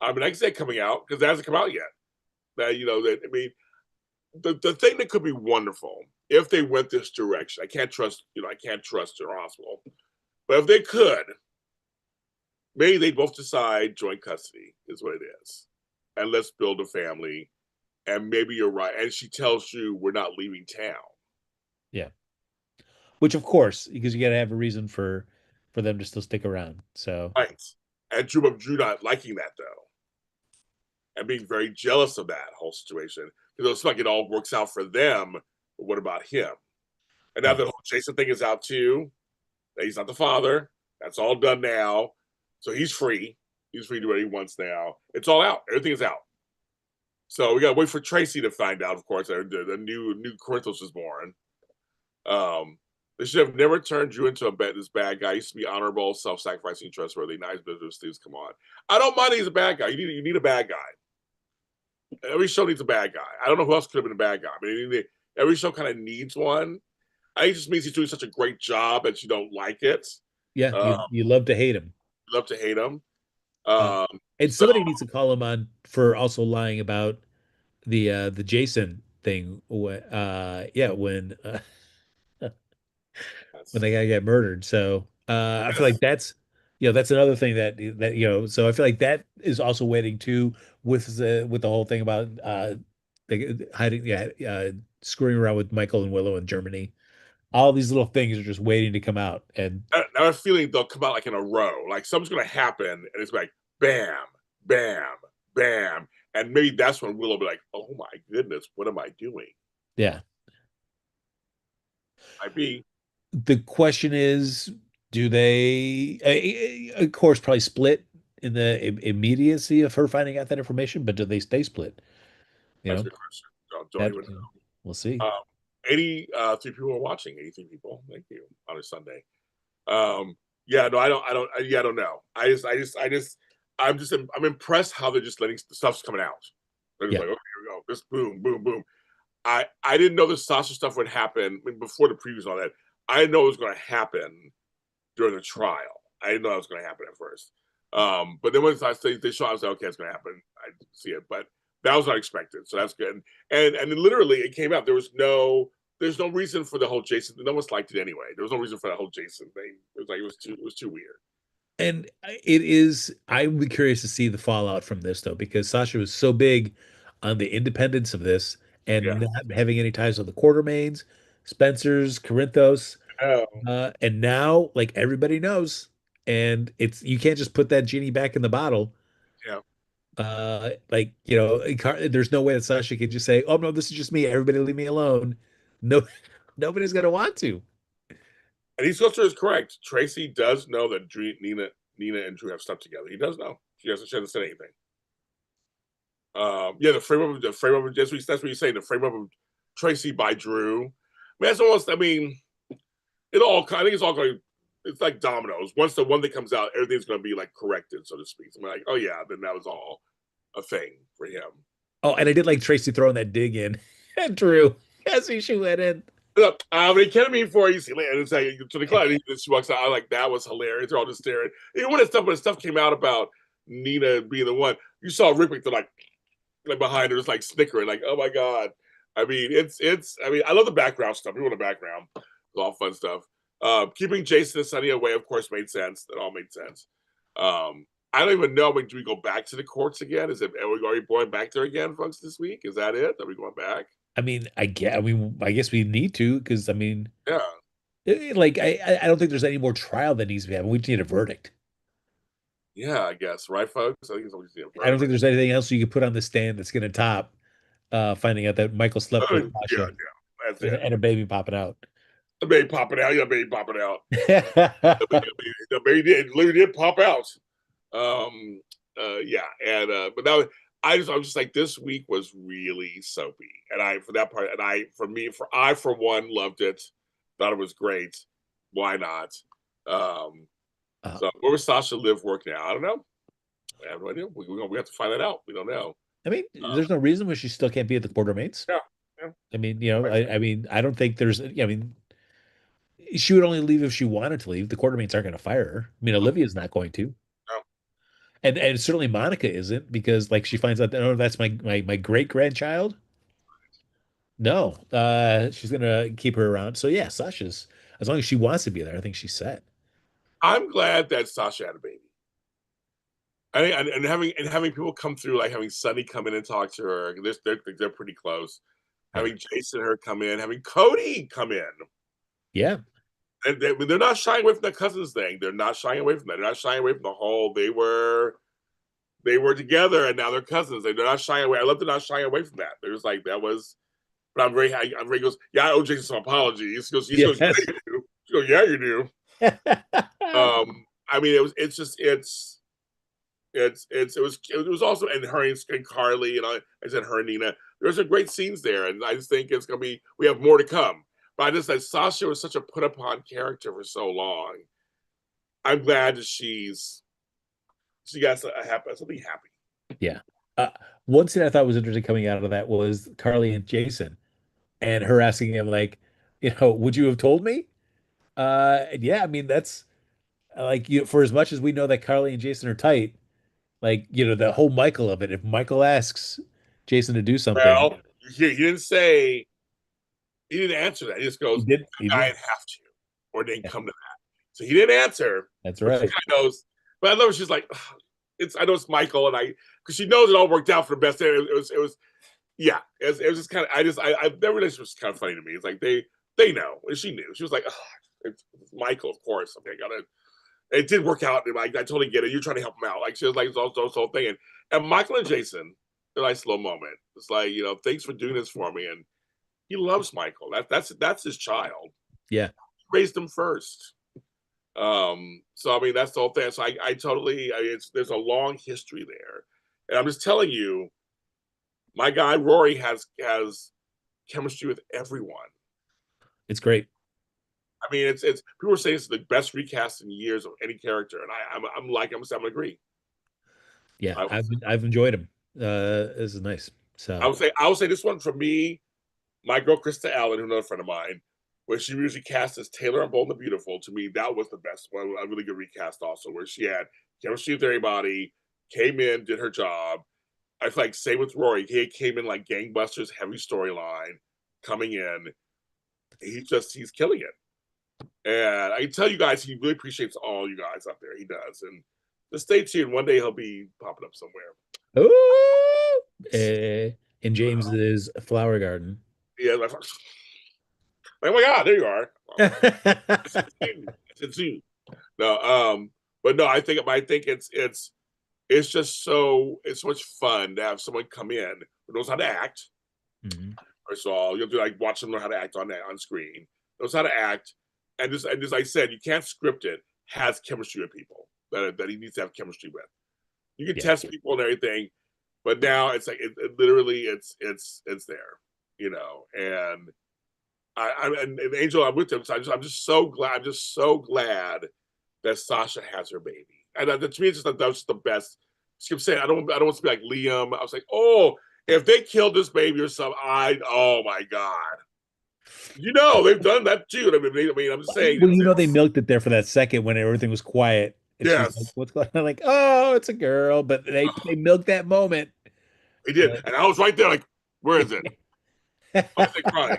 I mean, I can say coming out because it hasn't come out yet. That that I mean, the thing that could be wonderful if they went this direction. I can't trust their hospital, but if they could, maybe they both decide joint custody is what it is, and let's build a family. And maybe you're right. And she tells you we're not leaving town. yeah. Which of course, because you got to have a reason for them to still stick around. So Right. And Drew not liking that though, and being very jealous of that whole situation because it's like it all works out for them. But what about him? And now yeah, the whole Jason thing is out too. That he's not the father. That's all done now. So he's free. He's free to do what he wants now. It's all out. Everything is out. So we gotta wait for Tracy to find out. Of course, the new Corinthos is born. They should have never turned Drew into this bad guy. He used to be honorable, self-sacrificing, trustworthy, nice business dudes. Come on, I don't mind. He's a bad guy. You need a bad guy. Every show needs a bad guy. I don't know who else could have been a bad guy. I mean, every show kind of needs one. I think it just means he's doing such a great job that you don't like it. yeah. Um, You love to hate him. love to hate him. Uh, Um, and so somebody needs to call him on for also lying about the Jason thing. Yeah, when that's the guy got murdered. So I feel like yes. that's another thing that. So I feel like that is also waiting too with the whole thing about hiding, screwing around with Michael and Willow in Germany. All these little things are just waiting to come out. And I have a feeling they'll come out like in a row. Like something's going to happen, and it's like bam, bam, bam, and maybe that's when Willow will be like, "Oh my goodness, what am I doing?" yeah, I be the question is, do they, of course, probably split in the immediacy of her finding out that information, but do they stay split? You that's a know, good question. Don't that even we'll see. know. 83 people are watching. 83 people. Thank you on a Sunday. Um, yeah, no, I don't know. I'm impressed how they're just letting the stuff's coming out. They're just Yeah. like, okay, here we go. This boom, boom, boom. I didn't know the Sasha stuff would happen before the previews and all that. I didn't know it was going to happen during the trial. I didn't know that was going to happen at first. But then once they show, I was like, okay, it's going to happen. I see it, but that was not expected, so that's good. And then literally, it came out. There's no reason for the whole Jason. No one's liked it anyway. There was no reason for that whole Jason thing. It was too weird. And it is, I'm curious to see the fallout from this though, because Sasha was so big on the independence of this Yeah. and not having any ties with the Quartermains, Spencer's, Corinthos. Oh, And now, like everybody knows, and it's you can't just put that genie back in the bottle. yeah. Like there's no way that Sasha could just say, "Oh no, this is just me. Everybody leave me alone." No, nobody's gonna want to. And his sister is correct. Tracy does know that Nina and Drew have stuff together. He does know. She hasn't said anything. Yeah, the frame of that's what you're saying. The frame of Tracy by Drew. I mean, that's almost. I mean, it all. I think it's all going. It's like dominoes. Once the one that comes out, everything's going to be like corrected, so to speak. So I'm like, oh yeah, then that was all a thing for him. Oh, and I did like Tracy throwing that dig in and Drew as she went in. They can't mean for you. And it's like to the client. She walks out. I like that was hilarious. They're all just staring. Even when the stuff came out about Nina being the one, you saw Rick like behind her, just like snickering, like, oh my god. I mean, it's. I mean, I love the background stuff. We want the background. It's all fun stuff. Keeping Jason and Sunny away, of course, made sense. That all made sense. I don't even know. Do we go back to the courts again? Are we going back there again, folks, this week? Is that it? Are we going back? I guess we need to because Yeah. like I don't think there's any more trial that needs to be happened. We just need a verdict. Yeah, I guess. Right, folks? I think it's always the I don't verdict. think there's anything else you could put on the stand that's going to top finding out that Michael slept with Yeah, Sasha yeah. That's and, it. and a baby popping out. The baby popping out. Yeah, baby popping out. The baby did literally did pop out. Yeah, and but I'm just like, this week was really soapy, and I for that part, and I for one loved it, thought it was great. Why not? Um, Uh, so where was Sasha Live work now? I don't know. I have no idea. We have to find that out. We don't know. I mean, Uh, there's no reason why she still can't be at the Quartermates. yeah, yeah. I mean, I mean, I don't think there's. I mean, she would only leave if she wanted to leave. The Quartermates aren't going to fire her. I mean, Olivia's not going to, No. and certainly Monica isn't because like she finds out that oh, that's my great grandchild. No, she's gonna keep her around. So yeah, Sasha's as long as she wants to be there, I think she's set. I'm glad that Sasha had a baby. And having people come through, like having Sunny come in and talk to her. They're pretty close. Yeah, Having Jason and her come in, having Cody come in. yeah, And they're not shying away from the cousins thing. They're not shying away from that. They're not shying away from the whole they were together and now they're cousins. They're not shying away. I love they're not shying away from that. They're just like that was. But I'm very goes, yeah, I owe Jason some apologies. He goes, yeah, yes. you do. She goes, yeah, you do. I mean, it's just it was also and her and Carly and I said her and Nina. There's some great scenes there, and I just think it's gonna be we have more to come. But I just that Sasha was such a put upon character for so long. I'm glad that she got something happy. Yeah. Uh, One scene I thought was interesting coming out of that was Carly and Jason and her asking him like, would you have told me? Yeah, I mean that's like for as much as we know that Carly and Jason are tight, like the whole Michael of it. If Michael asks Jason to do something, Well, he didn't say he didn't answer that. He just goes, he "I'd did. have to," or it didn't Yeah, come to that. So he didn't answer, that's but she right. kind of knows. But I love she's like, "Ugh, it's I know it's Michael, and I because she knows it all worked out for the best. It was yeah. It was just kind of their relationship was kind of funny to me. It's like they know, and she knew. She was like, oh, it's Michael, of course. Okay, got it. It did work out. Like I totally get it. You're trying to help him out. Like she was like this whole thing, and Michael and Jason, a nice little moment. It's like thanks for doing this for me, and he loves Michael. That's his child. Yeah, He raised him first. So I mean that's the whole thing. So I totally there's a long history there. And I'm just telling you, my guy Rory has chemistry with everyone. it's great. I mean, it's people are saying it's the best recast in years of any character, and I'm gonna agree. Yeah, I would, I've enjoyed him. This is nice. I So would say I would say this one for me, my girl Krista Allen, who's another friend of mine, when she usually cast as Taylor on Bold and the Beautiful, to me that was the best one. A really good recast also, where she had chemistry with everybody, came in, did her job. I feel like same with Rory. He came in like gangbusters, heavy storyline, coming in. He's killing it. And I can tell you guys, he really appreciates all you guys out there. He does. And just stay tuned. One day he'll be popping up somewhere. Ooh, in James's flower garden. Yeah, like, oh my God, there you are. It's you. No, but no, I think it's just it's so much fun to have someone come in who knows how to act. Mhm. First of all, you'll do like watch them learn how to act on screen. Knows how to act, and just like I said, you can't script it. Has chemistry with people that he needs to have chemistry with. You can Yeah, test people and everything, but now it's like it literally it's there, And and Angel, I'm with him. So I'm just so glad. I'm just so glad that Sasha has her baby, and to me, it's just that's just the best. She kept saying, I don't want to be like Liam. I was like, oh, if they killed this baby or something, oh my God. They've done that too. I mean, I'm just saying. well, they milked it there for that second when everything was quiet, and she's like, Yes, "What's going on?" Like, "Oh, it's a girl," but they milked that moment. he did, Like, and I was right there. Like, where is it? Why is it crying?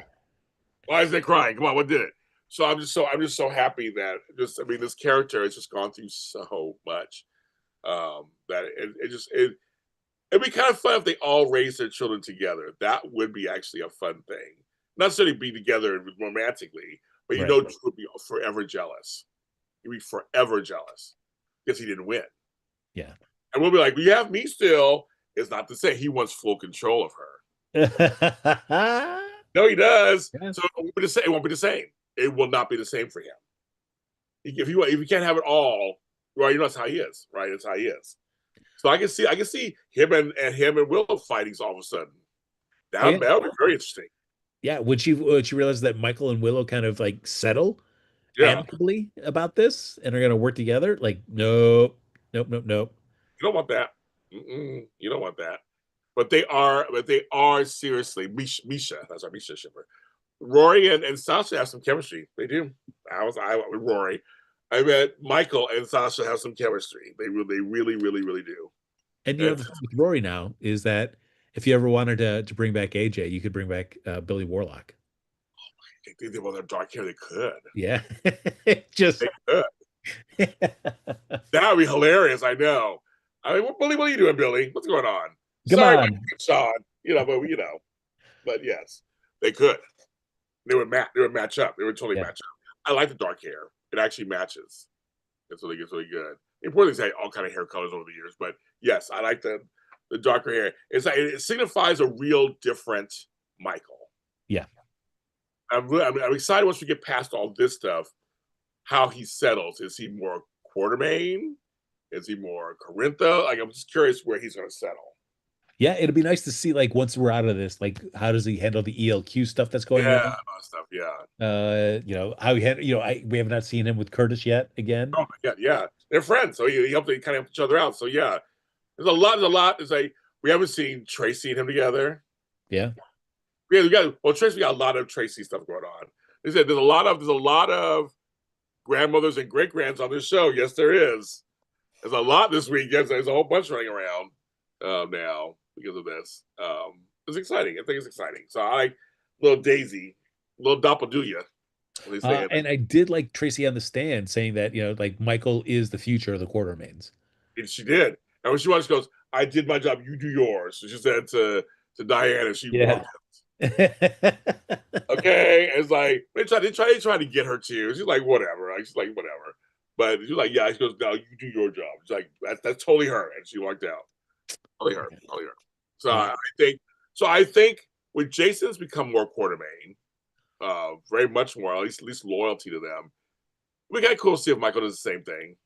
Why is it crying? Come on, what did it? So I'm just so happy that this character has just gone through so much that it'd be kind of fun if they all raised their children together. That would be actually a fun thing. Not necessarily be together romantically, but right. Drew would be forever jealous. He'd be forever jealous because he didn't win. Yeah. And we'll be like, we have me still. It's not to say he wants full control of her. No, he does. Yeah. So it won't be the same. It won't be the same. It will not be the same for him. If you can't have it all, right? That's how he is, right? That's how he is. So I can see him and Willow fighting all of a sudden. Oh yeah, That would be very interesting. yeah. Would she realize that Michael and Willow kind of like settle Yeah, amicably about this and are going to work together? Like, nope, nope, nope, nope. you don't want that. You don't want that. But they are seriously Misha. That's our Misha shipper. Rory and Sasha have some chemistry. They do. I went with Rory. I bet Michael and Sasha have some chemistry. They really do. And And the thing with Rory now is that if you ever wanted to bring back AJ, you could bring back Billy Warlock. they want their dark hair. They could. Yeah, just They could. That would be hilarious. I know. I mean, what are you doing, Billy? What's going on? come Sorry, on. Sean. But yes, they could. They would match. They would match up. They would totally Yeah, match up. I like the dark hair. It actually matches. It's really good. The important thing is all kind of hair colors over the years, but yes, I like the darker hair. It's like it signifies a real different Michael. yeah. I'm excited once we get past all this stuff, how he settles. Is he more Quartermain? Is he more Corintha? Like I'm just curious where he's going to settle. Yeah, it'd be nice to see like once we're out of this, like how does he handle the ELQ stuff that's going Yeah, on? stuff. Yeah. How he had, we have not seen him with Curtis yet again. Oh my God, yeah. They're friends, so he helped. They kind of help each other out. So yeah, there's a lot. There's a lot. There's like we haven't seen Tracy and him together. Yeah. Tracy, we got a lot of Tracy stuff going on. They said there's a lot of grandmothers and great grands on this show. Yes, there is. There's a lot this week. Yes, there's a whole bunch running around now because of this. It's exciting. I think it's exciting. So I like little Daisy, little Doppelduya. They say it. And I did like Tracy on the stand saying that, like Michael is the future of the Quartermains. And she did. And when she watched, she goes, "I did my job. You do yours." So she said to Diane, and she Yeah. walked. Okay, and it's like they try to get her to. She's like, whatever. Like, she's like, whatever. But she's like, yeah. She goes, no, you do your job. She's like, that's totally her, and she walked out. Totally her. So Yeah. I think when Jason's become more Quartermain, very much more, at least loyalty to them. We got cool to see if Michael does the same thing.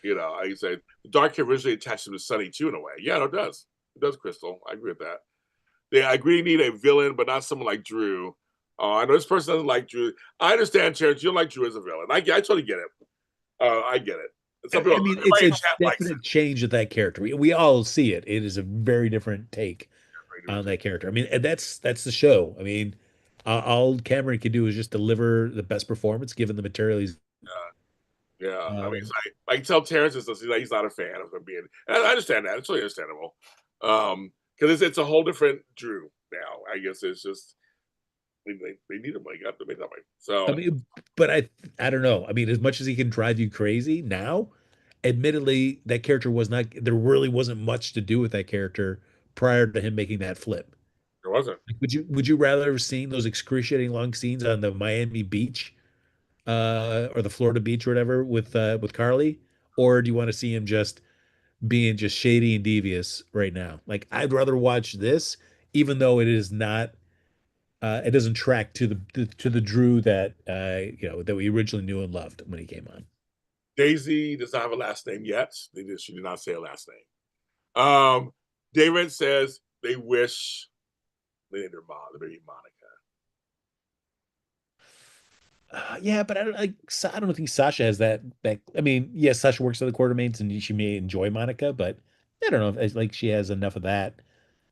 I say the dark hair originally attached him to Sunny too in a way. Yeah, it does. It does, Crystal. I agree with that. I agree. Need a villain, but not someone like Drew. I know this person doesn't like Drew. I understand, Terrence. You don't like Drew as a villain. I totally get it. I get it. Some people, I mean, it's everybody a in chat likes it. definite change of that character. We all see it. It is a very different take on that character. I mean, and that's the show. I mean, all Cameron can do is just deliver the best performance given the material he's. Yeah. I mean, Um, I can tell Terrence is he's not a fan of him being. And I understand that. It's totally understandable. Because it's a whole different Drew now. I guess it's just they need him. They got to make that way. I So mean, but I don't know. I mean, as much as he can drive you crazy now, admittedly, that character was not. There really wasn't much to do with that character prior to him making that flip. there wasn't. Like, would you rather have seen those excruciating long scenes on the Miami beach, or the Florida beach or whatever with Carly, or do you want to see him just being just shady and devious right now? Like I'd rather watch this, even though it is not. It doesn't track to the Drew that that we originally knew and loved when he came on. Daisy does not have a last name yet. She did not say a last name. David says they wish they named their mom, the baby Monica. Yeah, but I don't think Sasha has that. I mean, yes, Sasha works at the Quartermains and she may enjoy Monica, but I don't know if like she has enough of that.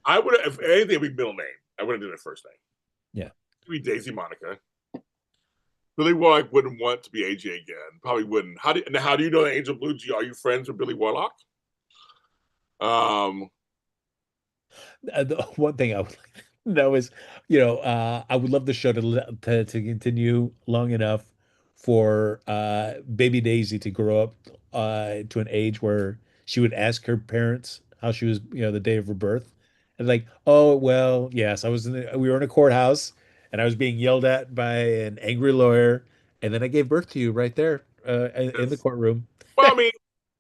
I would have, if anything, it would be middle name. I wouldn't do their first name. Yeah. It would be Daisy Monica. Billy Warlock wouldn't want to be AJ again. Probably wouldn't. How do you know that Angel Blue? Are you friends with Billy Warlock? Um, The one thing I would like that was, I would love the show to continue long enough for baby Daisy to grow up to an age where she would ask her parents how she was, the day of her birth. And like, oh, well, yes, we were in a courthouse and I was being yelled at by an angry lawyer, and then I gave birth to you right there in the courtroom. well, I mean,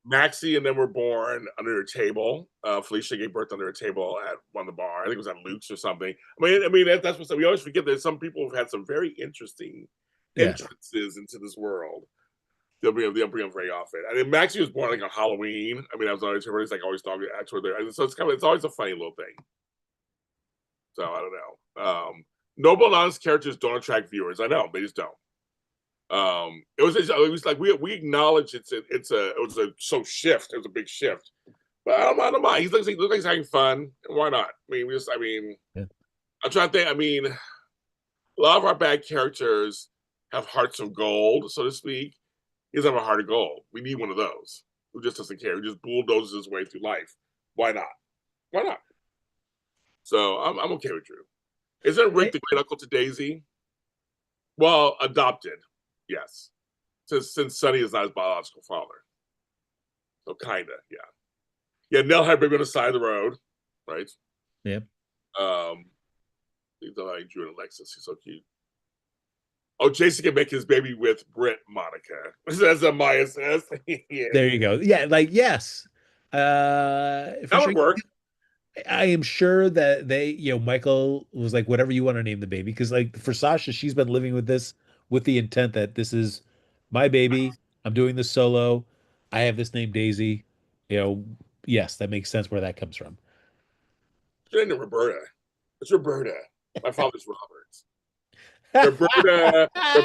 Maxie and them were born under a table. Felicia gave birth under a table at one of the bar. I think it was at Luke's or something. I mean that's what we always forget that some people have had some very interesting Yeah. entrances into this world. they'll bring him very often. I mean, Maxie was born like on Halloween. I mean, I was always everybody's like always talking actually there. So it's always a funny little thing. So I don't know. Noble and honest characters don't attract viewers. I know they just don't. It was like we acknowledge it was a shift. It was a big shift. But I don't mind. He looks like he's having fun. Why not? I mean, Yeah. I'm trying to think. I mean, a lot of our bad characters have hearts of gold, so to speak. He doesn't have a heart of gold. We need one of those who just doesn't care. Who just bulldozes his way through life. Why not? Why not? So I'm okay with Drew. Isn't Rick the great uncle to Daisy? Well, adopted, yes. Since Sonny is not his biological father. So kinda, yeah. Yeah, Nell had a baby on the side of the road, right? Yeah. He's like Drew and Alexis. He's so cute. Oh, Jason can make his baby with Britt Monica. As Maya says. Yeah. There you go. Yeah, like yes. For That sure. would work. I am sure that Michael was like, whatever you want to name the baby. Because like for Sasha, she's been living with this with the intent that this is my baby. I'm doing this solo. I have this name Daisy. You know, yes, that makes sense where that comes from. She named Roberta. It's Roberta. My father's Roberts.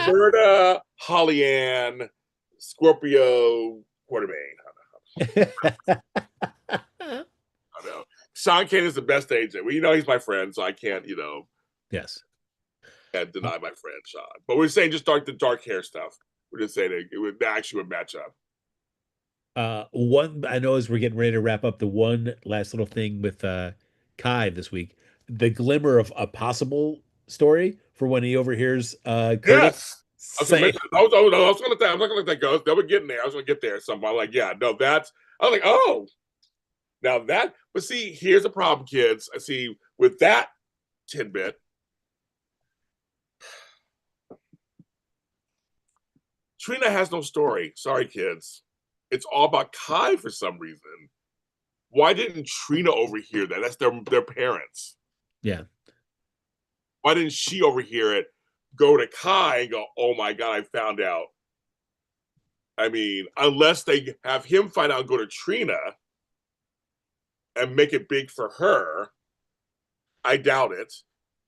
Roberta, Holly Ann, Scorpio, Quarterbane. I know. Sean Kane is the best agent. Well, he's my friend, so I can't, Yes. can't deny my friend Sean. But we're saying just the dark hair stuff. We're just saying it actually would match up. One I know as we're getting ready to wrap up, the one last little thing with Kai this week, the glimmer of a possible story for when he overhears Curtis Yes. I was gonna say, mention. I was gonna let that. I'm not gonna let that go. They were getting there. I was gonna get there. So I'm like, yeah, no, that's. I was like, oh, now that. But see, here's the problem, kids. I see with that tidbit. Trina has no story. Sorry, kids. It's all about Kai for some reason. Why didn't Trina overhear that? That's their parents. yeah, Why didn't she overhear it? Go to Kai and go, oh my god, I found out. I mean, unless they have him find out and go to Trina and make it big for her, I doubt it.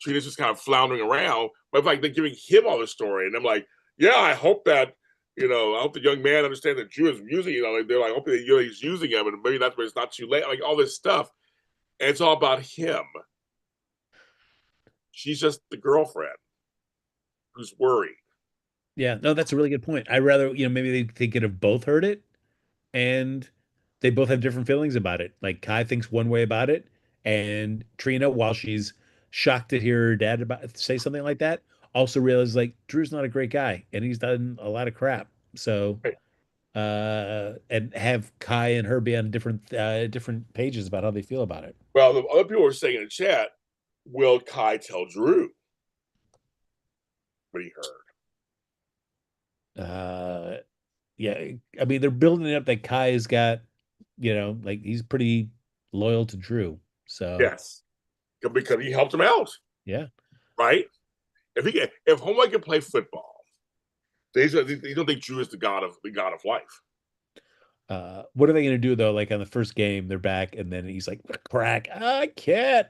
Trina's just kind of floundering around. But if like they're giving him all the story, and I'm like, yeah, I hope that I hope the young man understands that Drew is using, like they're like, I hope that he's using him, and maybe that's where it's not too late. Like all this stuff, and it's all about him. She's just the girlfriend who's worried. yeah. No, that's a really good point. I rather, maybe they could have both heard it and they both have different feelings about it. Like Kai thinks one way about it, and Trina, while she's shocked to hear her dad say something like that, also realizes like Drew's not a great guy and he's done a lot of crap. So Right. and have Kai and her be on different pages about how they feel about it. Well, the other people were saying in the chat, will Kai tell Drew what he heard? Uh yeah, I mean they're building it up that Kai has got, like he's pretty loyal to Drew. So Yes, because he helped him out, yeah. right? If Homeboy can play football, they don't think Drew is the god of life. What are they going to do though? Like on the first game, they're back, and then he's like, "Crack, I can't."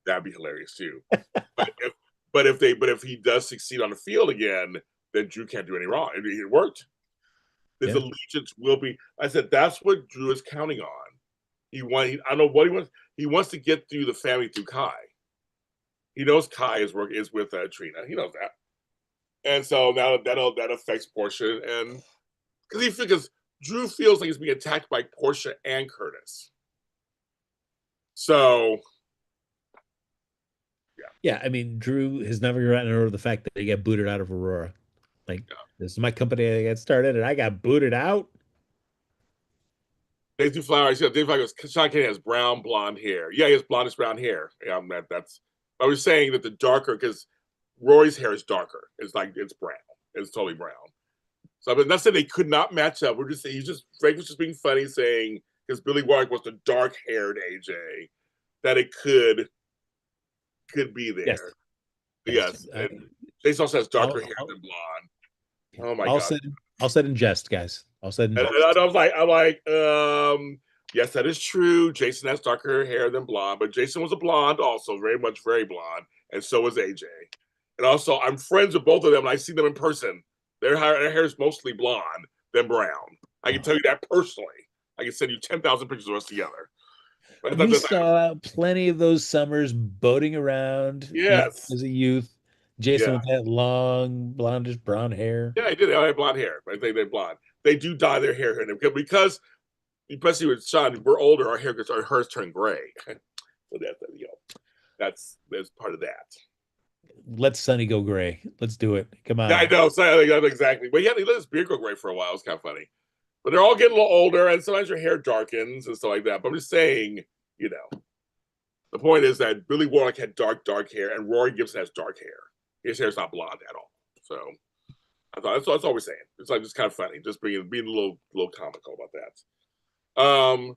That'd be hilarious too. But if he does succeed on the field again, then Drew can't do any wrong. It worked. His Yeah, allegiance will be. I said that's what Drew is counting on. I don't know what he wants. He wants to get through the family through Kai. He knows Kai is with Trina. He knows that, and so now that affects Portia, and because Drew feels like he's being attacked by Portia and Curtis. So yeah. I mean, Drew has never gotten over the fact that he got booted out of Aurora. Like, yeah. this is my company I got started, and I got booted out. Daisy Flowers, Daisy Flowers, Sean Kenny has brown blonde hair. Yeah, he has blondish brown hair. Yeah, that's. I was saying that the darker because Roy's hair is darker. It's brown. It's totally brown. So I'm not saying they could not match up. We're just saying Frank was just being funny, saying because Billy Warwick was the dark haired AJ, that it could be Yes, there. yes. Yes, and Jason also has darker I'll, hair I'll, than blonde. Oh my I'll god. send All said in jest, guys. All said in And jest. yes, that is true. Jason has darker hair than blonde, but Jason was a blonde also, very much very blonde, and so was AJ. And also, I'm friends with both of them, and I see them in person. Their hair is mostly blonde than brown. I can tell you that personally. I can send you 10,000 pictures of us together. But We saw plenty of those summers boating around, yes, as a youth. Jason yeah, with that long blondish brown hair. yeah, I did. They all have blonde hair. Right? They're blonde. They do dye their hair because especially with Sean, we're older. Our hairs turn gray. So that's part of that. Let Sunny go gray. Let's do it. Come Yeah, I on. know. So exactly. But yeah, he let his beard grow gray for a while. It's kind of funny. But they're all getting a little older, and sometimes your hair darkens and stuff like that. But I'm just saying, the point is that Billy Warlock had dark hair, and Rory Gibson has dark hair. His hair's not blonde at all. So I thought that's all we're saying. It's like just kind of funny, just being a little comical about that.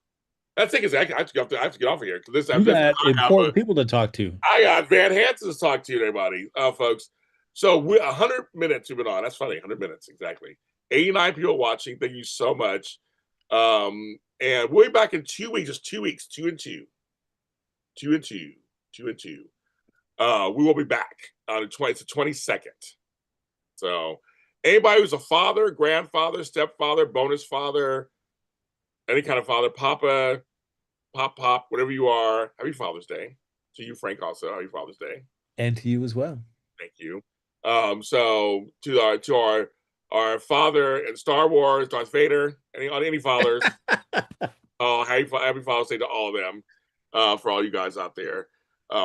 That's it. I have to get off of here because You got important people to talk to. I got Van Hansen to talk to you, everybody, folks. So 100 minutes we've been on. That's funny. 100 minutes exactly. 89 people watching. Thank you so much. And we'll be back in 2 weeks. Just 2 weeks. 2 and 2. 2 and 2. 2 and 2. We will be back on the 22nd. So anybody who's a father, grandfather, stepfather, bonus father, any kind of father, papa, pop, whatever you are, happy Father's Day. To you, Frank, also, happy Father's Day. And to you as well. Thank you. So to our father in Star Wars, Darth Vader, any fathers, happy Father's Day to all of them, for all you guys out there.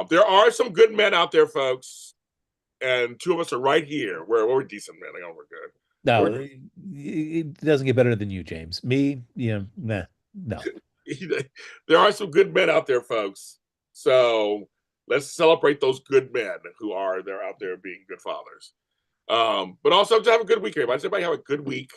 There are some good men out there, folks, and two of us are right here. We're decent men. We're good. No, it doesn't get better than you, James. Me, nah, no. There are some good men out there, folks. So let's celebrate those good men they're out there being good fathers. But also to have a good week, everybody. Everybody have a good week.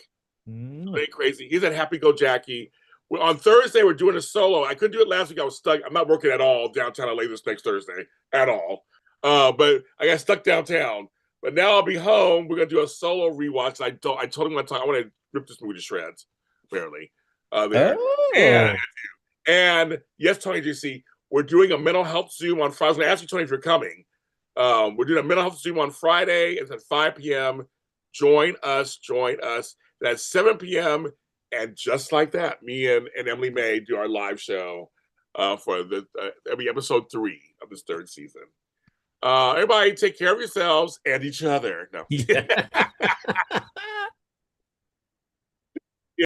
Ain't crazy. He's at Happy Go Jackie. On Thursday, we're doing a solo. I couldn't do it last week. I was stuck. I'm not working at all downtown LA this next Thursday at all. But I got stuck downtown. But now I'll be home. We're gonna do a solo rewatch. I told him one time I want to rip this movie to shreds. Apparently, there. Oh. And yes, Tony JC, we're doing a mental health Zoom on Friday. I was going to ask you, Tony, if you're coming. We're doing a mental health Zoom on Friday. It's at 5 p.m. Join us. That's 7 p.m. And just like that, me and Emily May do our live show for every episode 3 of this 3rd season. Everybody take care of yourselves and each other. No. Yeah.